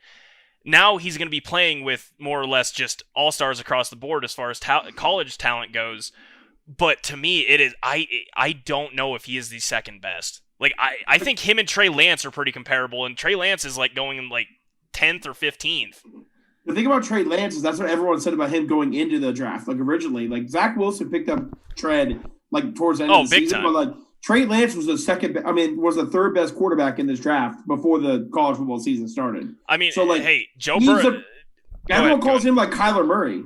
Now he's going to be playing with more or less just all-stars across the board as far as college talent goes. But to me, it is I don't know if he is the second best. I think him and Trey Lance are pretty comparable, and Trey Lance is going in 10th or 15th. The thing about Trey Lance is that's what everyone said about him going into the draft. Originally, Zach Wilson picked up tread towards the end of the season, time. But Trey Lance was was the 3rd best quarterback in this draft before the college football season started. I mean, so hey, Joe Burrow. Everyone calls him Kyler Murray.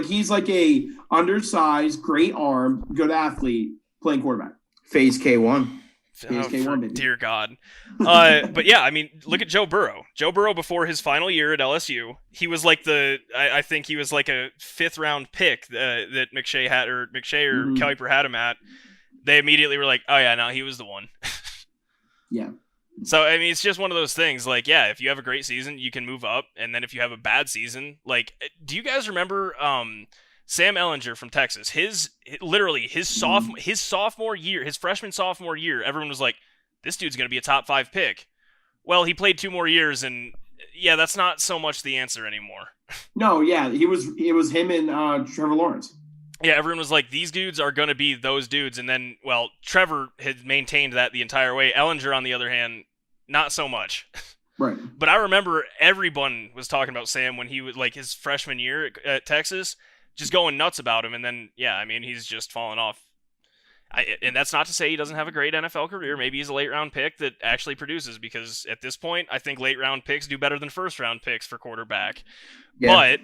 He's a undersized, great arm, good athlete playing quarterback. Phase K1. Dear God. But yeah, I mean, look at Joe Burrow. Joe Burrow before his final year at LSU, he was I think he was a 5th round pick that McShay had or Kuiper had him at. They immediately were like, oh yeah, no, he was the one. Yeah. So I mean, it's just one of those things. If you have a great season, you can move up, and then if you have a bad season, do you guys remember Sam Ehlinger from Texas? His sophomore year, his freshman sophomore year, everyone was like, this dude's going to be a top 5 pick. Well, he played 2 more years, and yeah, that's not so much the answer anymore. No, yeah, it was him and Trevor Lawrence. Yeah, everyone was like, these dudes are going to be those dudes, and then, well, Trevor had maintained that the entire way. Ehlinger, on the other hand, not so much. Right. But I remember everyone was talking about Sam when he was his freshman year at Texas, just going nuts about him, and then, yeah, I mean, he's just fallen off. And that's not to say he doesn't have a great NFL career. Maybe he's a late-round pick that actually produces, because at this point, I think late-round picks do better than first-round picks for quarterback. Yeah. But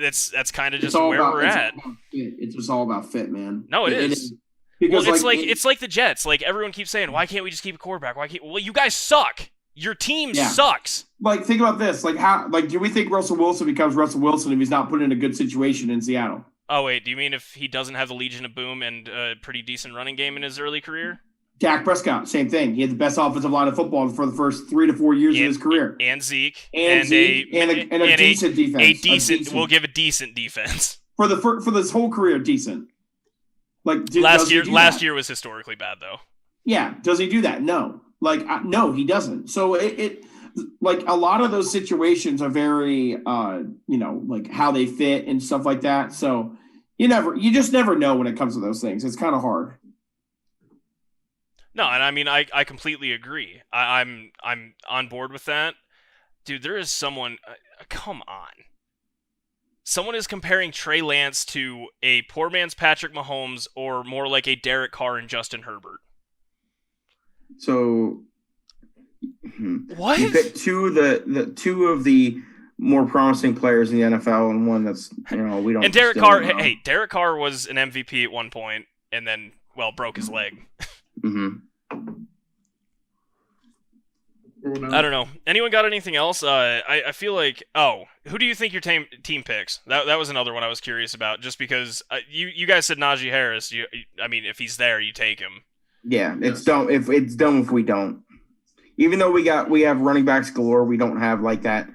that's kind of just where we're at. It's just all about fit, man. No, it is. Because it's like the Jets. Everyone keeps saying, why can't we just keep a quarterback? Well, you guys suck. Your team Yeah. sucks. Like, think about this. Like, how? Like, do we think Russell Wilson becomes Russell Wilson if he's not put in a good situation in Seattle? Oh, wait, do you mean if he doesn't have the Legion of Boom and a pretty decent running game in his early career? Dak Prescott, same thing. He had the best offensive line of football for the first 3 to 4 years of his career. And Zeke. And Zeke, and a decent defense. We'll give a decent defense. For this whole career, decent. Like last year was historically bad, though. Yeah, does he do that? No. Like, no, he doesn't. So it like a lot of those situations are very, like how they fit and stuff like that. So you just never know when it comes to those things. It's kind of hard. No, and I mean, I completely agree. I'm on board with that. Dude, there is someone, come on. Someone is comparing Trey Lance to a poor man's Patrick Mahomes or more like a Derek Carr and Justin Herbert. So, what? You picked two of the more promising players in the NFL, and one that's we don't. And Derek Carr, hey, Derek Carr was an MVP at one point, and then broke his leg. Mm-hmm. I don't know. Anyone got anything else? I feel like. Oh, who do you think your team picks? That was another one I was curious about. Just because you guys said Najee Harris. I mean, if he's there, you take him. Yeah, it's dumb. If it's dumb if we don't. Even though we have running backs galore, we don't have like that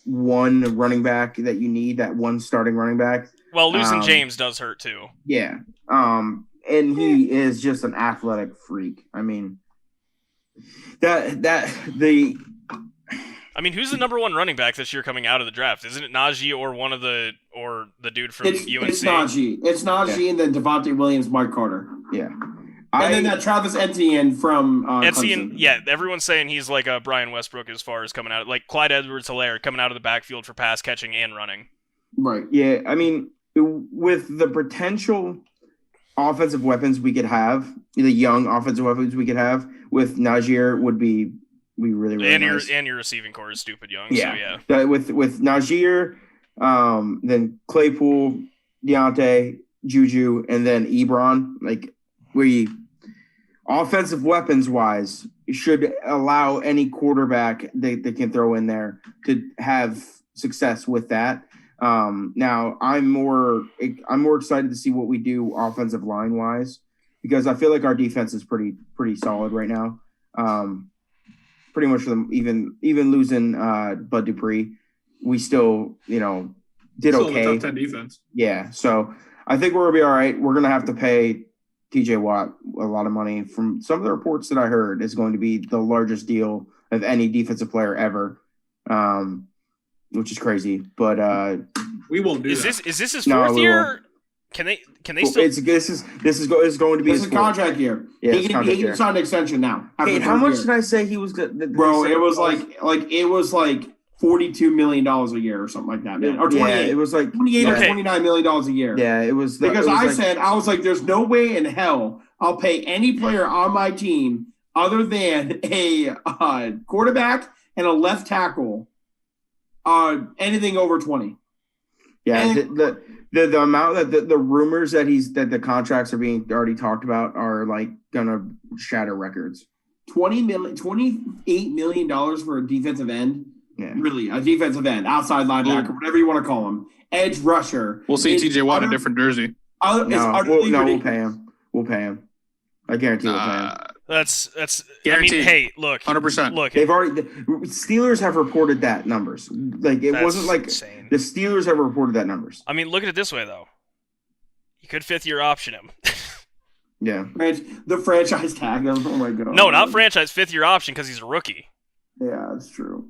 one running back that you need, that one starting running back. Well, losing James does hurt too. Yeah. And he is just an athletic freak. I mean, I mean, who's the number one running back this year coming out of the draft? Isn't it Najee or the dude from UNC? It's Najee. It's Najee, and then Devontae Williams, Mike Carter. Yeah. And then that Travis Etienne from Etienne, Clemson. yeah, everyone's saying he's like a Brian Westbrook as far as coming out, like Clyde Edwards-Helaire coming out of the backfield for pass catching and running. Right. Yeah, I mean, with the potential offensive weapons we could have, the young offensive weapons we could have with Najee would be really, really nice. And your receiving core is stupid young. Yeah. So yeah. With Najee, then Claypool, Deontay, Juju, and then Ebron, like offensive weapons wise should allow any quarterback they can throw in there to have success with that. Now I'm more excited to see what we do offensive line wise, because I feel like our defense is pretty solid right now. Pretty much for them, even losing Bud Dupree, we still did okay. Still a top 10 defense. Yeah, so I think we're gonna be all right. We're gonna have to pay TJ Watt a lot of money. From some of the reports that I heard, is going to be the largest deal of any defensive player ever, which is crazy. But we won't do that. Is this his fourth year? Can they still? This is going to be his contract year. Yeah, he can sign an extension now. Hey, how much did I say he was good? Bro, it was like $42 million a year or something like that, man. Or 28. Yeah, it was like 28 or $29 million a year. Yeah, it was because I was like, there's no way in hell I'll pay any player on my team other than a quarterback and a left tackle anything over 20. Yeah, the amount that the rumors that the contracts are being already talked about are like gonna shatter records. $28 million for a defensive end. Yeah. Really, a defensive end, outside linebacker, whatever you want to call him, edge rusher. We'll see TJ Watt in a different jersey. We'll pay him. We'll pay him. I guarantee we'll pay him. That's guaranteed. I mean, hey, look, 100%. Look, they've already. Steelers have reported that numbers. Like it wasn't like insane. The Steelers have reported that numbers. I mean, look at it this way though. You could fifth-year option him. Yeah. The franchise tag him. Oh my god. No, not franchise. Fifth-year option because he's a rookie. Yeah, that's true.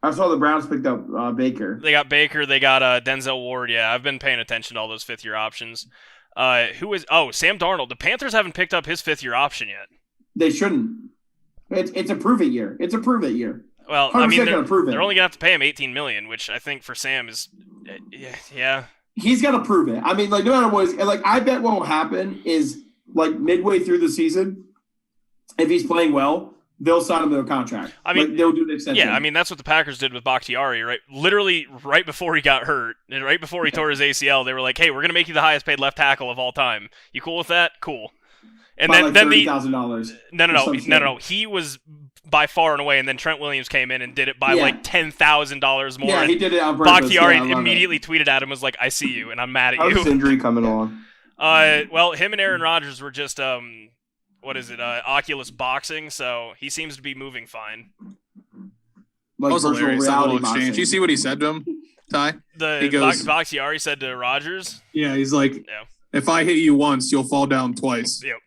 I saw the Browns picked up Baker. They got Baker. They got Denzel Ward. Yeah, I've been paying attention to all those fifth-year options. Sam Darnold. The Panthers haven't picked up his fifth-year option yet. They shouldn't. It's a prove it year. It's a prove it year. Well, I mean, they're only going to have to pay him $18 million, which I think for Sam is, yeah. He's got to prove it. I mean, like no matter what, I bet what will happen is like midway through the season, if he's playing well, they'll sign him to a contract. I mean, they'll do the extension. Yeah, I mean, that's what the Packers did with Bakhtiari, right? Literally right before he got hurt and right before he tore his ACL, they were like, hey, we're going to make you the highest paid left tackle of all time. You cool with that? Cool. And by then $30,000. No. He was by far and away, and then Trent Williams came in and did it by like $10,000 more. Yeah, he and did it on purpose. Bakhtiari Yeah, immediately tweeted at him, was like, "I see you, and I'm mad at How's his you." injury coming along? Well, him and Aaron Rodgers were just Oculus boxing, so he seems to be moving fine. Like That was virtual hilarious, that reality little exchange. boxing. You see what he said to him, Ty? He The goes- Bakhtiari said to Rodgers, Yeah, he's like, Yeah. if I hit you once, you'll fall down twice. "Yep."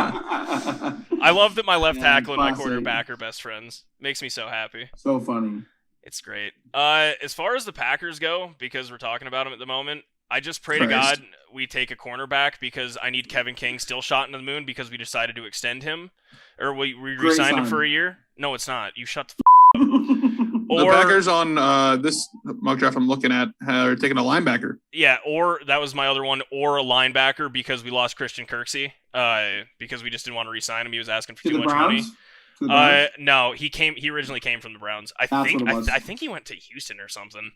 I love that my left Yeah, tackle and my classic. quarterback are best friends. Makes me so happy. So funny. It's great. As far as the Packers go, because we're talking about them at the moment, I just pray to Christ. God we take a cornerback because I need Kevin King still shot into the moon because we decided to extend him. Or we re-signed him sign. for a year. No, it's not. You shut the The Or Packers on this mock draft I'm looking at are taking a linebacker. yeah, or that was my other one, or a linebacker because we lost Christian Kirksey. Because we just didn't want to re-sign him. He was asking for To too the much money. Browns? To the Browns? No, he originally came from the Browns. I That's think what it was. I think he went to Houston or something.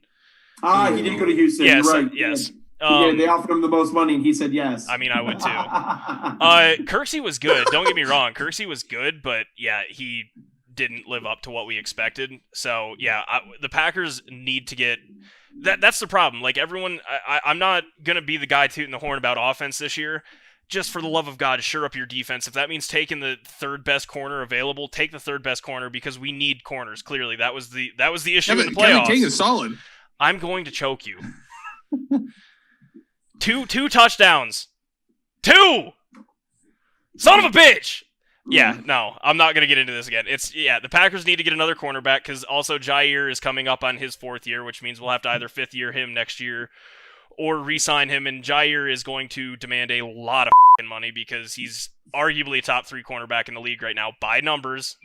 He did go to Houston. Yes, You're right. yes. Yeah, they offered him the most money, and he said yes. I mean, I would too. Kirksey was good. Don't get me wrong. Kirksey was good, but yeah, he didn't live up to what we expected. So yeah, the Packers need to get that. That's the problem. Like everyone, I'm not gonna be the guy tooting the horn about offense this year. Just for the love of God, shore up your defense. If that means taking the third best corner available, take the third best corner because we need corners. Clearly, that was the issue in the Kevin playoffs. King is solid. I'm going to choke you. Two touchdowns. 2! Son of a bitch! Yeah, no, I'm not going to get into this again. The Packers need to get another cornerback because also Jair is coming up on his 4th year, which means we'll have to either 5th year him next year or re-sign him, and Jair is going to demand a lot of f***ing money because he's arguably a top 3 cornerback in the league right now by numbers.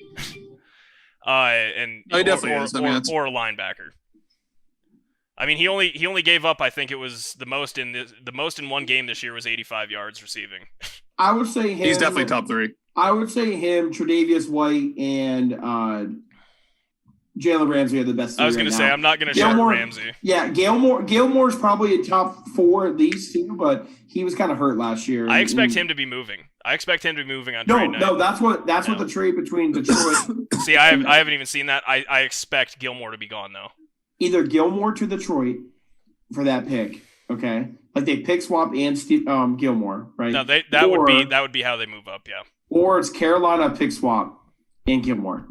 And He definitely is. I mean, or a linebacker. I mean, he only gave up. I think it was the most in one game this year was 85 yards receiving. I would say him. He's definitely top 3. I would say him, Tre'Davious White, and Jalen Ramsey are the best. I was going to say I'm not going to shout Gilmore- Ramsey. Yeah, Gilmore's probably a top 4 at least too, but he was kind of hurt last year. I expect him to be moving. I expect him to be moving on No, trade night. no, that's what the trade between Detroit. See, I haven't even seen that. I expect Gilmore to be gone though. Either Gilmore to Detroit for that pick, okay? Like they pick swap and Gilmore, right? No, that would be how they move up. Yeah. Or it's Carolina pick swap and Gilmore.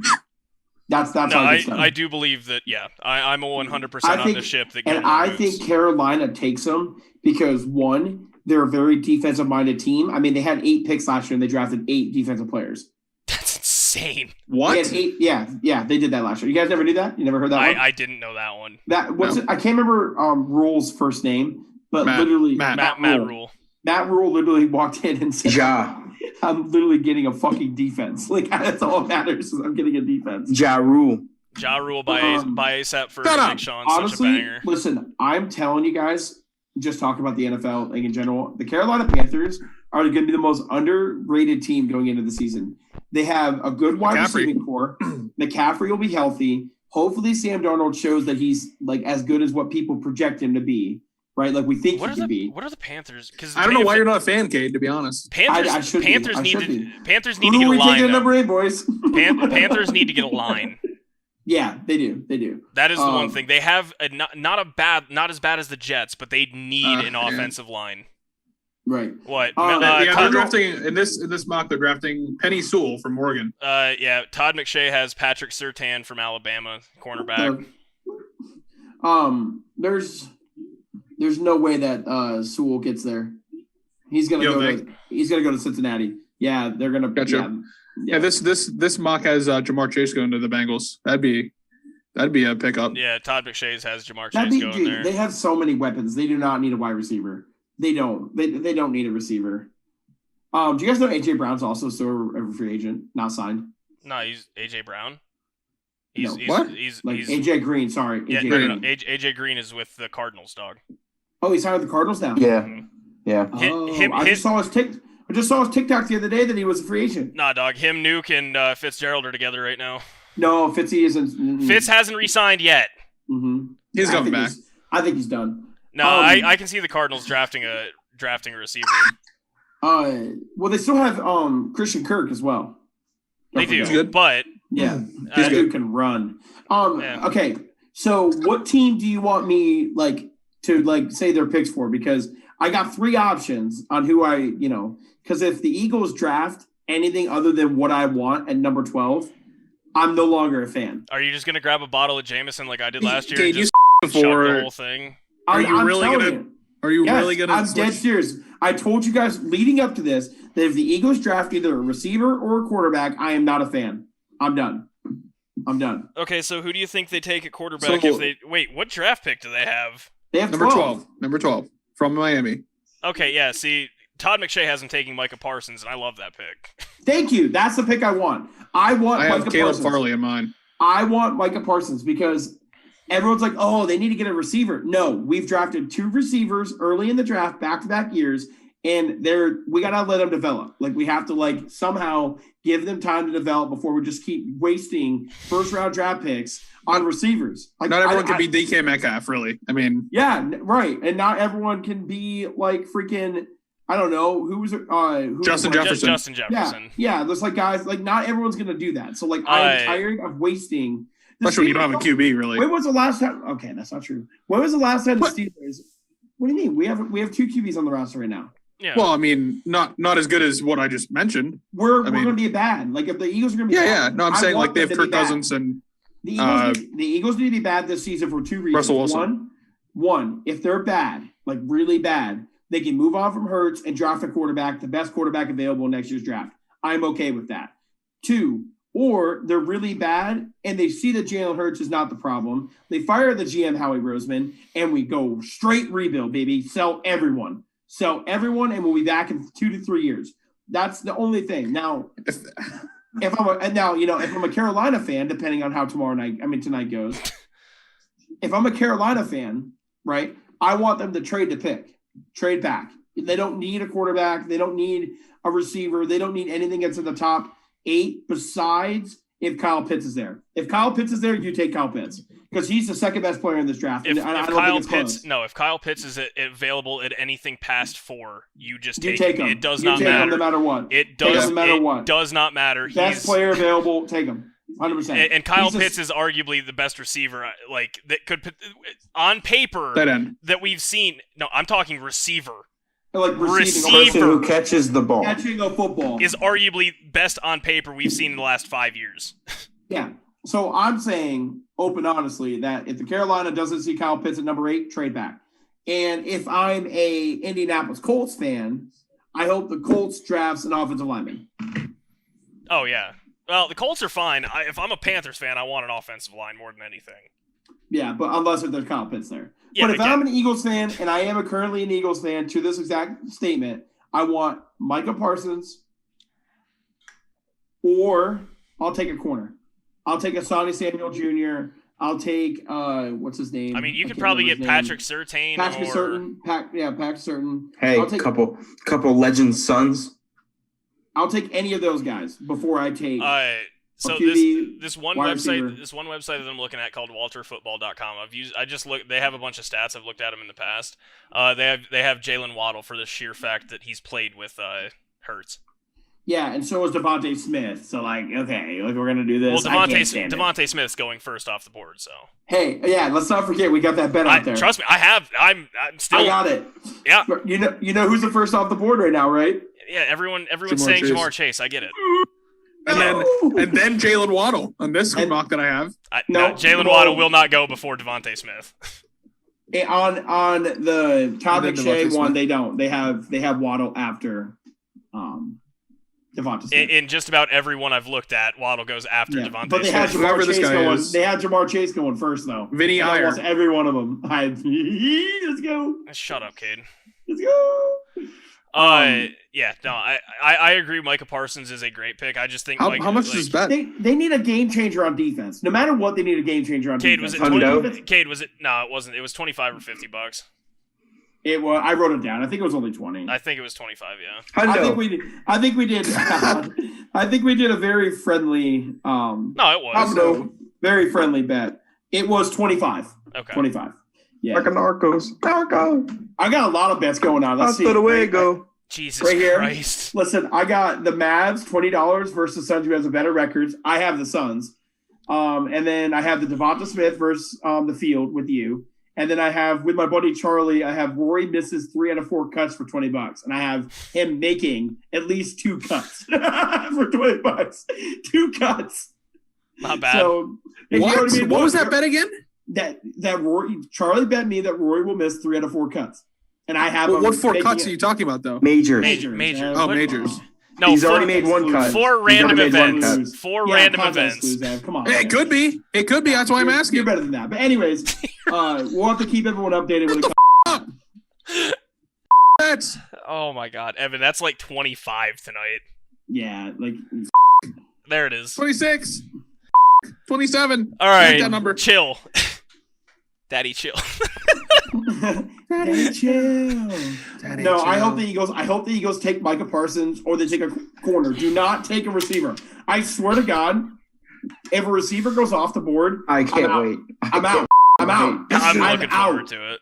That's No, how it's done. I do believe that. Yeah, I'm 100% I on think- the ship that. And Gilmore I moves. think Carolina takes them because one, they're a very defensive minded team. I mean, they had 8 picks last year and they drafted 8 defensive players. that's insane. What? They had 8, yeah, they did that last year. You guys never knew that? You never heard that one? I didn't know that one. I can't remember Rule's first name, but Matt. literally Matt Rule. Matt Rule literally walked in and said, Ja I'm literally getting a fucking defense. Like that's all that matters is I'm getting a defense. Ja Rule. Ja Rule by ASAP for Shut up. Big Sean, such a Honestly, banger. listen, I'm telling you guys, just talking about the NFL like in general, the Carolina Panthers are going to be the most underrated team going into the season. They have a good wide McCaffrey. receiving core. McCaffrey will be healthy. Hopefully, Sam Darnold shows that he's like as good as what people project him to be, right? Like we think What he can be. are the Panthers? Because I don't know why you're not a fan, Cade, to be honest. Panthers. I should be. Panthers I need should to. be. Panthers need Who to get are a we taking line. at number 8, boys? Panthers need to get a line. Yeah, they do. They do. That is the one thing they have. Not as bad as the Jets, but they need an yeah. offensive line. Right. What? Yeah, they're Todd, drafting in this mock. They're drafting Penny Sewell from Oregon. Todd McShay has Patrick Surtain from Alabama, cornerback. There's no way that Sewell gets there. He's gonna go to Cincinnati. Yeah, they're gonna. Gotcha. Yeah, this mock has Jamar Chase going to the Bengals. That'd be a pickup. Yeah, Todd McShay has Jamar That'd Chase be, going there. they have so many weapons. They do not need a wide receiver. They don't. They don't need a receiver. Do you guys know AJ Brown's also still a free agent, not signed? No, he's AJ Brown. What? He's AJ Green. Sorry, yeah, AJ no, Green. AJ Green is with the Cardinals, dog. Oh, he's signed with the Cardinals now. Yeah. I just saw his TikTok the other day that he was a free agent. Nah, dog. Him, Nuke, and Fitzgerald are together right now. No, Fitzy isn't. Fitz hasn't re-signed yet. Mm-hmm. He's coming back. I think he's done. No, I can see the Cardinals drafting a receiver. Well, they still have Christian Kirk as well. They do, good. but Yeah, He's that dude good. can run. Yeah. Okay, so what team do you want me to say their picks for? Because I got 3 options on who because if the Eagles draft anything other than what I want at number 12, I'm no longer a fan. are you just gonna grab a bottle of Jameson like I did last year Cade, and you just chug the before. whole thing? Are you really telling gonna? you. Are you Yes, really gonna? I'm dead serious. I told you guys leading up to this that if the Eagles draft either a receiver or a quarterback, I am not a fan. I'm done. Okay, so who do you think they take at quarterback if they wait? What draft pick do they have? They have Number 12. Number 12 from Miami. Okay, yeah. See, Todd McShay hasn't taken Micah Parsons, and I love that pick. Thank you. That's the pick I want. I want I have Micah Caleb Parsons. Farley in mine. I want Micah Parsons because everyone's like, oh, they need to get a receiver. No, we've drafted 2 receivers early in the draft, back-to-back years, and we got to let them develop. Like, we have to, somehow give them time to develop before we just keep wasting first-round draft picks on receivers. Like, Not everyone can be DK Metcalf, really. I mean, yeah, right. And not everyone can be, freaking – I don't know. Justin Jefferson. Justin Jefferson. Yeah. There's guys not everyone's gonna do that. So I'm tired of wasting. Especially when you don't have a QB, really. When was the last time? Okay, that's not true. When was the last time the Steelers? What do you mean? We have 2 QBs on the roster right now. Yeah. Well, I mean, not as good as what I just mentioned. We're gonna be bad. If the Eagles are gonna be bad, No, I'm saying they have Kirk Cousins and the Eagles need to be bad this season for 2 reasons. Russell Wilson. One, if they're bad, really bad, they can move on from Hurts and draft a quarterback, the best quarterback available in next year's draft. I'm okay with that. 2, or they're really bad and they see that Jalen Hurts is not the problem. They fire the GM, Howie Roseman, and we go straight rebuild, baby. Sell everyone, and we'll be back in 2 to 3 years. That's the only thing. Now, if I'm a Carolina fan, depending on how tonight goes, if I'm a Carolina fan, right, I want them to trade the pick. Trade back. They don't need a quarterback. They don't need a receiver. They don't need anything that's in the top 8 besides if Kyle Pitts is there. If Kyle Pitts is there, you take Kyle Pitts because he's the second best player in this draft. If Kyle Pitts is available at anything past 4, you just take him. It does not matter. No matter what. It doesn't matter. Best player available, take him. 100%. And Kyle Pitts is arguably the best receiver, that could on paper that we've seen. No, I'm talking receiver. Receiver who catches the ball. Catching a football is arguably best on paper we've seen in the last 5 years. Yeah. So I'm saying, honestly, that if the Carolina doesn't see Kyle Pitts at number 8, trade back. And if I'm a Indianapolis Colts fan, I hope the Colts drafts an offensive lineman. Oh, yeah. Well, the Colts are fine. If I'm a Panthers fan, I want an offensive line more than anything. Yeah, but unless there's Kyle Pitts there. Yeah, but if I'm an Eagles fan, and I am currently an Eagles fan, to this exact statement, I want Micah Parsons, or I'll take a corner. I'll take a Sonny Samuel Jr. I'll take what's his name? I mean, you could probably get Patrick Surtain. Patrick Surtain. Hey, couple legend sons. I'll take any of those guys before I take. So QB, this one website that I'm looking at called WalterFootball.com. They have a bunch of stats. I've looked at them in the past. They have Jalen Waddle for the sheer fact that he's played with Hurts. Yeah, and so is Devontae Smith. So we're gonna do this. Well, Devontae Smith's going first off the board. So hey, yeah, let's not forget we got that bet out there. Trust me, I'm still. I got it. Yeah. You know who's the first off the board right now, right? Yeah, everyone's saying Jamar Chase. I get it. And then Jalen Waddle on this mock that I have. Jalen Waddle will not go before Devontae Smith. On the Todd McShay one, they don't. They have Waddle after Devontae Smith. In just about everyone I've looked at, Waddle goes after Devontae Smith. But they had Jamar Chase going. They had Jamar Chase going first, though. Vinny Iyer. Almost every one of them. Let's go. Shut up, Cade. Let's go. I agree. Micah Parsons is a great pick. I just think how much does that? They need a game changer on defense. No matter what, they need a game changer on defense. Cade, was it? No, it wasn't. It was $25 or $50. It was. I wrote it down. I think it was only 20. I think it was 25. Yeah. I think we did. I think we did a very friendly. No, it was. Very friendly bet. It was 25. Okay. 25. Yeah. Like a narcos. I got a lot of bets going on. Let's see. The way go. Jesus Right here. Christ. Listen, I got the Mavs $20 versus Suns, who has a better record. I have the Suns. And then I have the Devonta Smith versus the field with you. And then I have, with my buddy Charlie, I have Rory misses 3 out of 4 cuts for $20. And I have him making at least 2 cuts for $20. 2 cuts. Not bad. So, if What? You know what I mean? What was that bet again? That Rory, Charlie bet me that Rory will miss 3 out of 4 cuts. And I have What 4 making cuts it- are you talking about, though? Majors. Major. Oh, What- majors. No, He's four, already made 1 cut. 4 He's random already made 1 events. cut. 4 Yeah, random context events. clues, Ev. Come on. It could be. It could be. That's why I'm You're asking. better than that. But anyways, we'll have to keep everyone updated when it comes. That's Oh my God, Evan, that's like 25 tonight. Yeah, like There it is. 26, 27. All Like right, that number. chill. Daddy, chill. Daddy chill. No, I hope the Eagles take Micah Parsons or they take a corner. Do not take a receiver. I swear to God, if a receiver goes off the board, I can't out. wait. I'm out. I'm out. I'm I'm looking out. forward to it.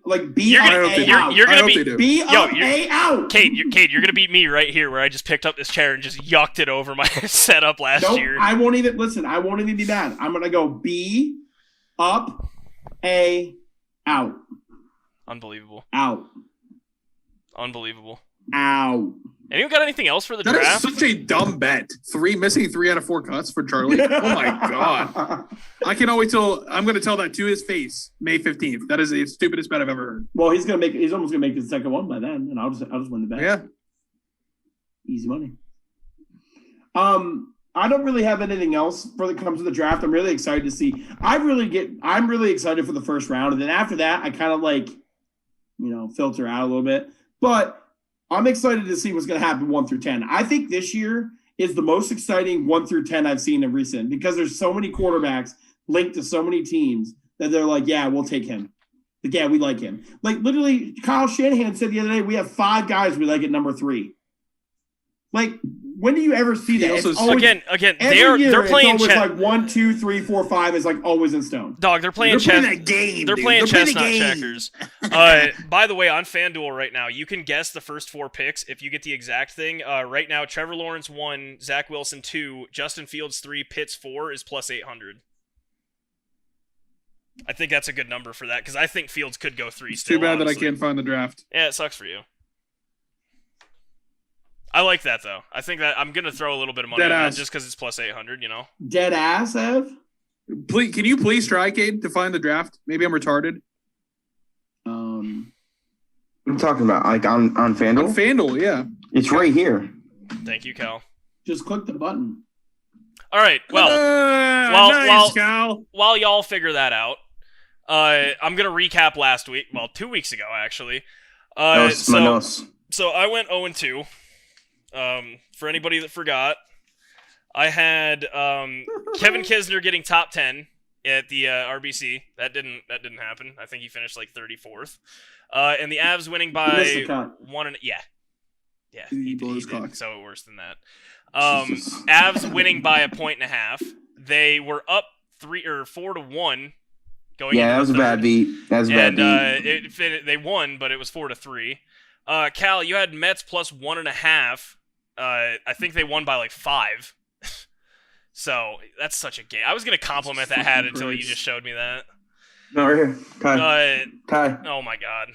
Like B You're up, gonna, A you're, out. you're I gonna hope they be do. B up, you're- A out. Kate, you're gonna beat me right here, where I just picked up this chair and just yucked it over my setup last Nope, year. I won't even listen. I won't even be mad. I'm gonna go B up, A out, Unbelievable. out, Unbelievable. out. Anyone got anything else for the That is draft? such a dumb bet. Missing 3 out of 4 cuts for Charlie. Oh my God. I cannot wait till I'm going to tell that to his face May 15th. That is the stupidest bet I've ever heard. Well, he's almost gonna make the second one by then, and I'll just win the bet. Yeah. Easy money. I don't really have anything else for that comes to the draft. I'm really excited to see. I'm really excited for the first round, and then after that, I kind of filter out a little bit. But I'm excited to see what's going to happen 1 through 10. I think this year is the most exciting 1 through 10 I've seen in recent because there's so many quarterbacks linked to so many teams that they're like, yeah, we'll take him. Like, yeah, we like him. Like literally, Kyle Shanahan said the other day, we have 5 guys we like at number 3. Like, when do you ever see that? also- It's always, Again, every they're year, playing it's always chess. like 1, 2, 3, 4, 5 is like always in stone. Dog, they're playing They're playing chess. that game. They're dude. playing They're chess, not the game. checkers. By the way, on FanDuel right now, you can guess the first 4 picks if you get the exact thing. Right now, Trevor Lawrence 1, Zach Wilson 2, Justin Fields 3, Pitts 4 is plus 800. I think that's a good number for that because I think Fields could go 3 It's still. too bad that I honestly. can't find the draft. Yeah, it sucks for you. I like that though. I think that I'm gonna throw a little bit of money on that Deadass. just because it's plus 800. You know. Dead ass, Ev? Please, can you please try, Cade, to find the draft? Maybe I'm retarded. What are you talking about? Like on FanDuel? On FanDuel, yeah. It's right here. Thank you, Cal. Just click the button. All right. Well, nice, Cal. while y'all figure that out, I'm gonna recap last week. Well, 2 weeks ago actually. Manos. So I went 0-2. For anybody that forgot, I had Kevin Kisner getting top 10 at the RBC. That didn't happen. I think he finished like 34th. And the Avs winning He missed the by cut. 1 yeah. He blew his did, cock. so worse than that. Jesus. Avs winning by 1.5. They were up 4-1 going. Yeah, that was a bad beat. That was a bad And beat. they won, but it was 4-3. Cal, you had Mets plus 1.5. I think they won by like 5. So that's such a game. I was gonna compliment that hat until you just showed me that. No, right here. Ty. Ty. Oh my god.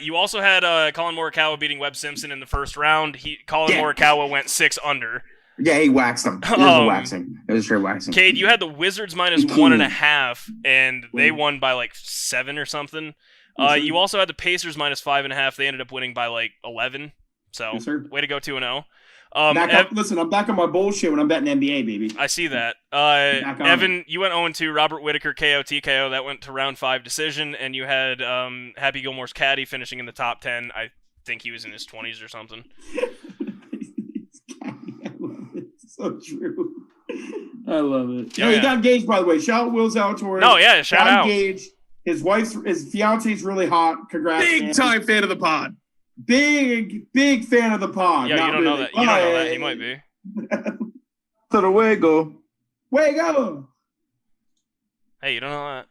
You also had Colin Morikawa beating Webb Simpson in the first round. Colin Yeah. Morikawa went 6 under. Yeah, he waxed him. It was a waxing. It was straight waxing. Cade, you had the Wizards minus 1.5, and they won by like 7 or something. You also had the Pacers minus 5.5. They ended up winning by like 11. So, Yes, sir. way to go 2-0. Listen, I'm back on my bullshit when I'm betting NBA, baby. I see that. Back on Evan, you went 0-2. Robert Whitaker KO TKO. That went to round 5 decision, and you had Happy Gilmore's caddy finishing in the top 10. I think he was in his 20s or something. I love it. It's so true. I love it. Yeah, He yeah. got engaged, by the way. Shout out Will Zalatoris. No, yeah, shout got out. engaged. His fiance's really hot. Congrats, Big man. time fan of the pod. Big fan of the pod. Yeah, Not you don't know really. that. You don't know that. He might be. To the way go. Way go. Hey, you don't know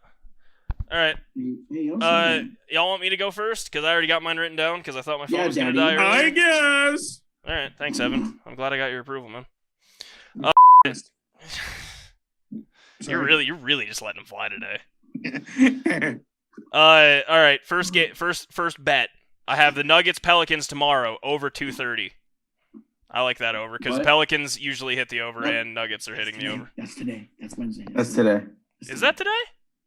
All right. Y'all want me to go first? Because I already got mine written down. Because I thought my phone was gonna die. I Earlier. guess. All right. Thanks, Evan. I'm glad I got your approval, man. You're really just letting him fly today. All right. First bet. I have the Nuggets Pelicans tomorrow over 230. I like that over because Pelicans usually hit the over and Nuggets are hitting the over. That's today. That's Wednesday. That's today. Is that today?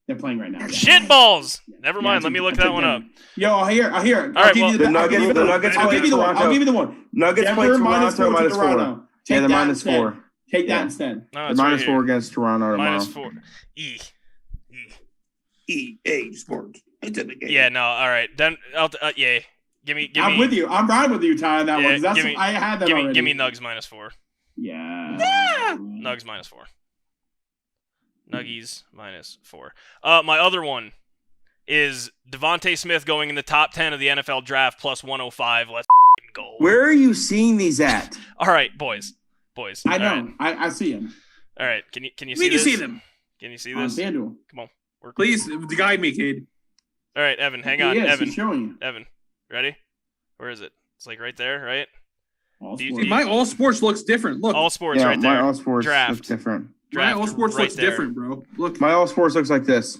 They're playing right now. Shit balls. Never mind. Let me look that one up. Yo, I hear. All right, well, the Nuggets. I'll give you the one. I'll give you the one. Nuggets play Toronto minus 4. Yeah, they're minus 4. Take that instead. No, they're minus 4 against Toronto tomorrow. Minus 4. EA Sports. It's in the game. Yeah, no. All right. Then yeah. Give me. I'm with you. I'm riding with you, Ty, on that one. That's I had that already. Give me Nugs minus 4. Yeah. Nugs minus 4. Nuggies minus 4. My other one is Devontae Smith going in the top 10 of the NFL draft plus 105. Let's go. Where are you seeing these at? All right, boys. I know. Right. I see him. All right. Can you see this? We can see them. Can you see this? FanDuel. Come on. Please guide me, Cade. All right, Evan. Hang on. He's showing you. Evan. Ready? Where is it? It's like right there, right? My all sports looks different. Look. All sports right there. My all sports draft. looks different. My all sports looks different, bro. Look. My all sports looks like this.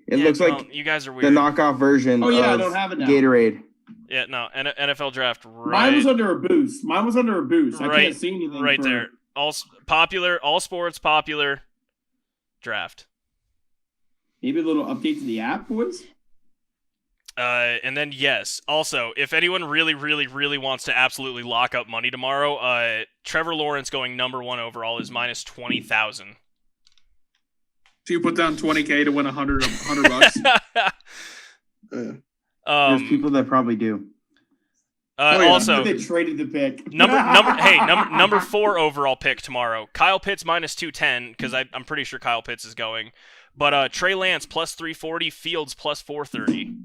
It looks like you guys are weird. The knockoff version I don't have it now. Gatorade. Yeah, no. NFL draft right. Mine was under a boost. I can't see anything. Right there. All sports popular draft. Maybe a little update to the app, boys. And then yes, also if anyone really, really, really wants to absolutely lock up money tomorrow, Trevor Lawrence going number 1 overall is minus 20,000. So you put down $20K to win $100. There's people that probably do. Also, they traded the pick. number 4 overall pick tomorrow. Kyle Pitts minus 210 because I'm pretty sure Kyle Pitts is going, but Trey Lance plus 340, Fields plus 430.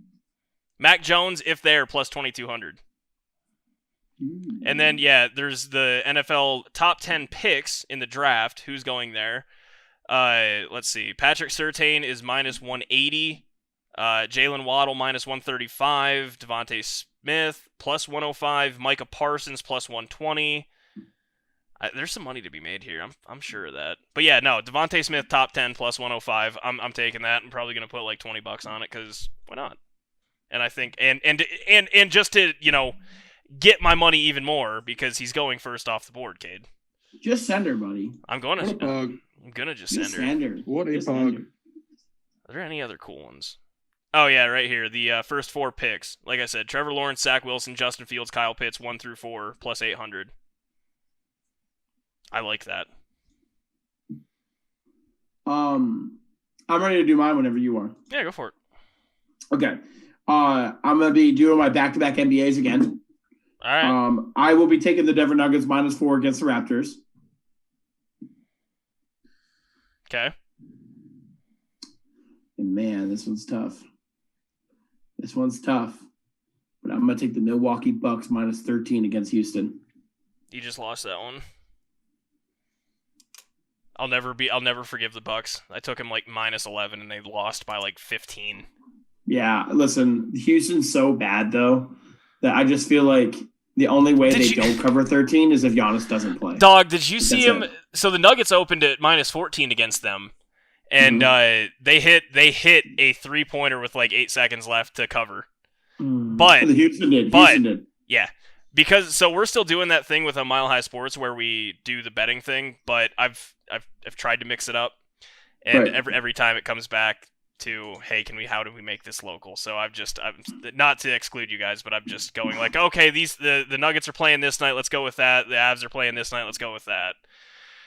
Mac Jones, if there, plus 2,200. And then, there's the NFL top 10 picks in the draft. Who's going there? Let's see. Patrick Surtain is minus 180. Jalen Waddle minus 135. Devontae Smith plus 105. Micah Parsons plus 120. There's some money to be made here. I'm sure of that. But yeah, no. Devontae Smith top 10 plus 105. I'm taking that. I'm probably gonna put like $20 on it because why not? And I think and just to get my money even more because he's going first off the board, Cade. Just send her, buddy. I'm gonna just send her. What a pug. Are there any other cool ones? Oh yeah, right here. The first 4 picks. Like I said, Trevor Lawrence, Zach Wilson, Justin Fields, Kyle Pitts, 1 through 4 plus 800. I like that. I'm ready to do mine whenever you are. Yeah, go for it. Okay. I'm going to be doing my back-to-back NBAs again. All right. I will be taking the Denver Nuggets minus 4 against the Raptors. Okay. And man, this one's tough. But I'm going to take the Milwaukee Bucks minus 13 against Houston. You just lost that one. I'll never forgive the Bucks. I took him like minus 11 and they lost by like 15. Yeah, listen, Houston's so bad though that I just feel like the only way don't cover 13 is if Giannis doesn't play. Dog, did you see him? So the Nuggets opened at minus 14 against them, and they hit a 3-pointer with like 8 seconds left to cover. But Houston did. Yeah, because we're still doing that thing with a Mile High Sports where we do the betting thing, but I've tried to mix it up, and every time it comes back to, hey, how do we make this local? So I'm not to exclude you guys, but I'm just going like, okay, the Nuggets are playing this night, let's go with that. The Avs are playing this night, let's go with that.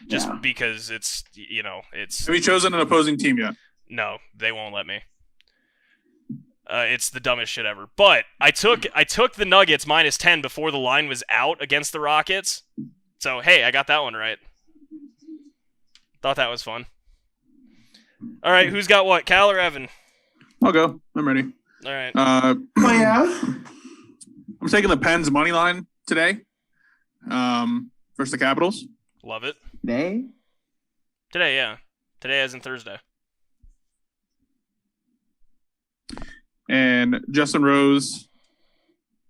Just because it's. Have you chosen an opposing team yet? No, they won't let me. It's the dumbest shit ever. But I took the Nuggets minus 10 before the line was out against the Rockets. So hey, I got that one right. Thought that was fun. All right, who's got what? Cal or Evan? I'll go. I'm ready. All right. I'm taking the Pens money line today. Versus the Capitals. Love it. Today, yeah. Today as in Thursday. And Justin Rose,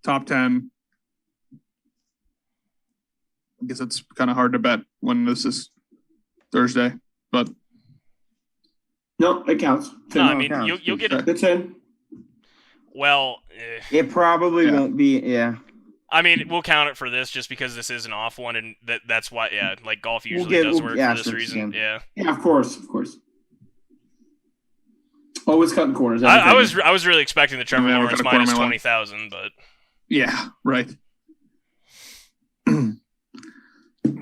top 10. I guess it's kind of hard to bet when this is Thursday, but No, it counts. No, I mean, counts. you'll get it. It's in. Well, It probably won't be. Yeah. I mean, we'll count it for this just because this is an off one, and that's why, yeah, like golf usually does work for this reason. Yeah. Yeah, of course. Always cutting corners. I was really expecting the Trevor Yeah, we're Lawrence gonna corner minus my 20,000, but yeah, right.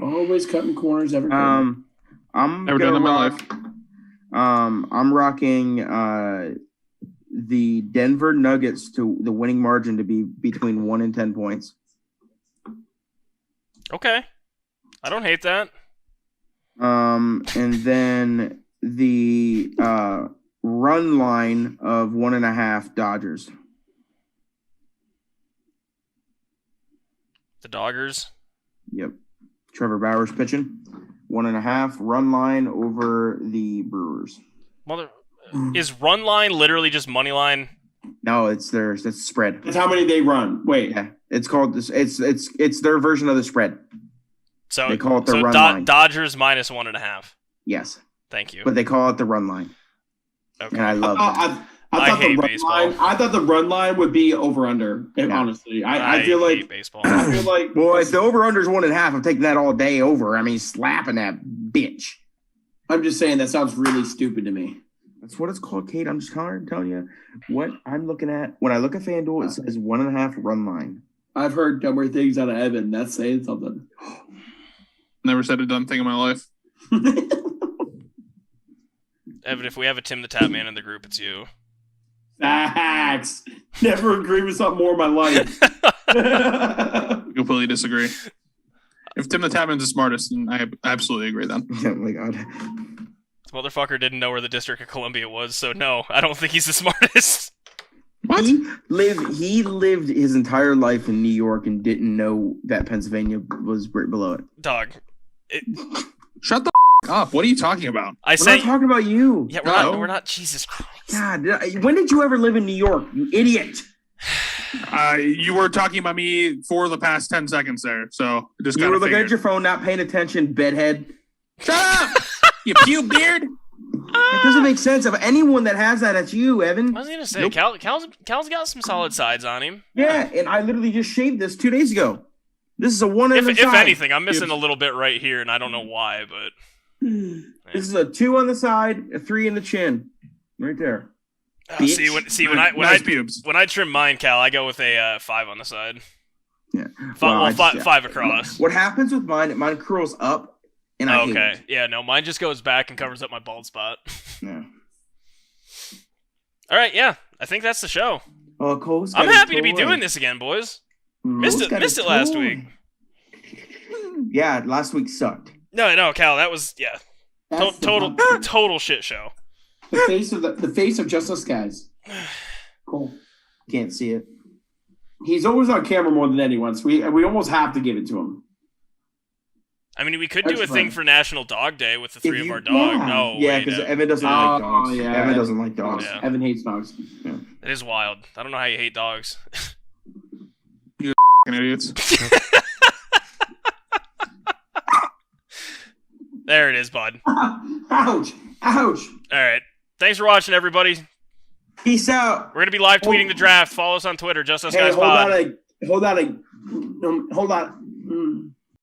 Always cutting corners every time. I'm Never gonna done in my rock. I'm rocking the Denver Nuggets to the winning margin to be between 1 and 10 points. okay. I don't hate that. And then the run line of 1.5 Dodgers. The Dodgers. Yep. Trevor Bauer's pitching. 1.5 run line over the Brewers. Is run line literally just money line? No, it's spread. That's how many they run. Wait. Yeah, it's called this. It's their version of the spread. So They call it the run line. Dodgers minus 1.5. Yes, Thank you. but they call it the run line, Okay. and I love that. I thought hate the run baseball. line. I thought the run line would be over under. Yeah. Honestly, I feel hate like baseball. I feel like Well, if the over under is 1.5, I'm taking that all day over. I mean, slapping that bitch. I'm just saying that sounds really stupid to me. That's what it's called, Kate. I'm just telling you what I'm looking at. When I look at FanDuel, it says 1.5 run line. I've heard dumber things out of Evan. That's saying something. Never said a dumb thing in my life. Evan, if we have a Tim the Tap Man in the group, it's you. Facts. Never agree with something more in my life. Completely disagree. If Tim the Tapman's the smartest, then I absolutely agree then. Oh my god. This motherfucker didn't know where the District of Columbia was, so no, I don't think he's the smartest. What? He lived his entire life in New York and didn't know that Pennsylvania was right below it. Dog. Shut the up. What are you talking about? I We're say not talking about you. yeah, No. we're not Jesus Christ. God, when did you ever live in New York, you idiot? You were talking about me for the past 10 seconds there, so I just You kind were of looking figured. at your phone, not paying attention, bedhead. Shut up! You puke beard! It doesn't make sense. Of anyone that has that, it's you, Evan. I was gonna say Nope. Cal's got some solid sides on him. Yeah, and I literally just shaved this 2 days ago. This is a 1 on the If side. anything, I'm missing a little bit right here, and I don't know why, but This is a 2 on the side, a 3 in the chin, right there. see when Nice pubes. I trim mine, Cal, I go with a 5 on the side. Yeah. Five across. What happens with mine? Mine curls up, and I hate Okay, it. yeah, no, mine just goes back and covers up my bald spot. Yeah. All right, yeah, I think that's the show. Oh, Cole's got I'm his happy to be toy. doing this again, boys. Cole's got Missed his it last toy. week. Yeah, last week sucked. No, Cal, that was That's total shit show. the face of Just Us Guys. Cool. Can't see it. He's always on camera more than anyone, so we almost have to give it to him. I mean, we could do a That's thing fine. for National Dog Day with the three If of you- our dogs. yeah. No, Yeah, wait, because no. Evan doesn't Oh, like dogs. yeah. Evan doesn't like dogs. Yeah. Evan hates dogs. It is wild. I don't know how you hate dogs. Idiots. There it is, bud. Ouch! Ouch! All right. Thanks for watching, everybody. Peace out. We're gonna be live tweeting the draft. Follow us on Twitter, Just Us Hey, Guys Pod. hold on.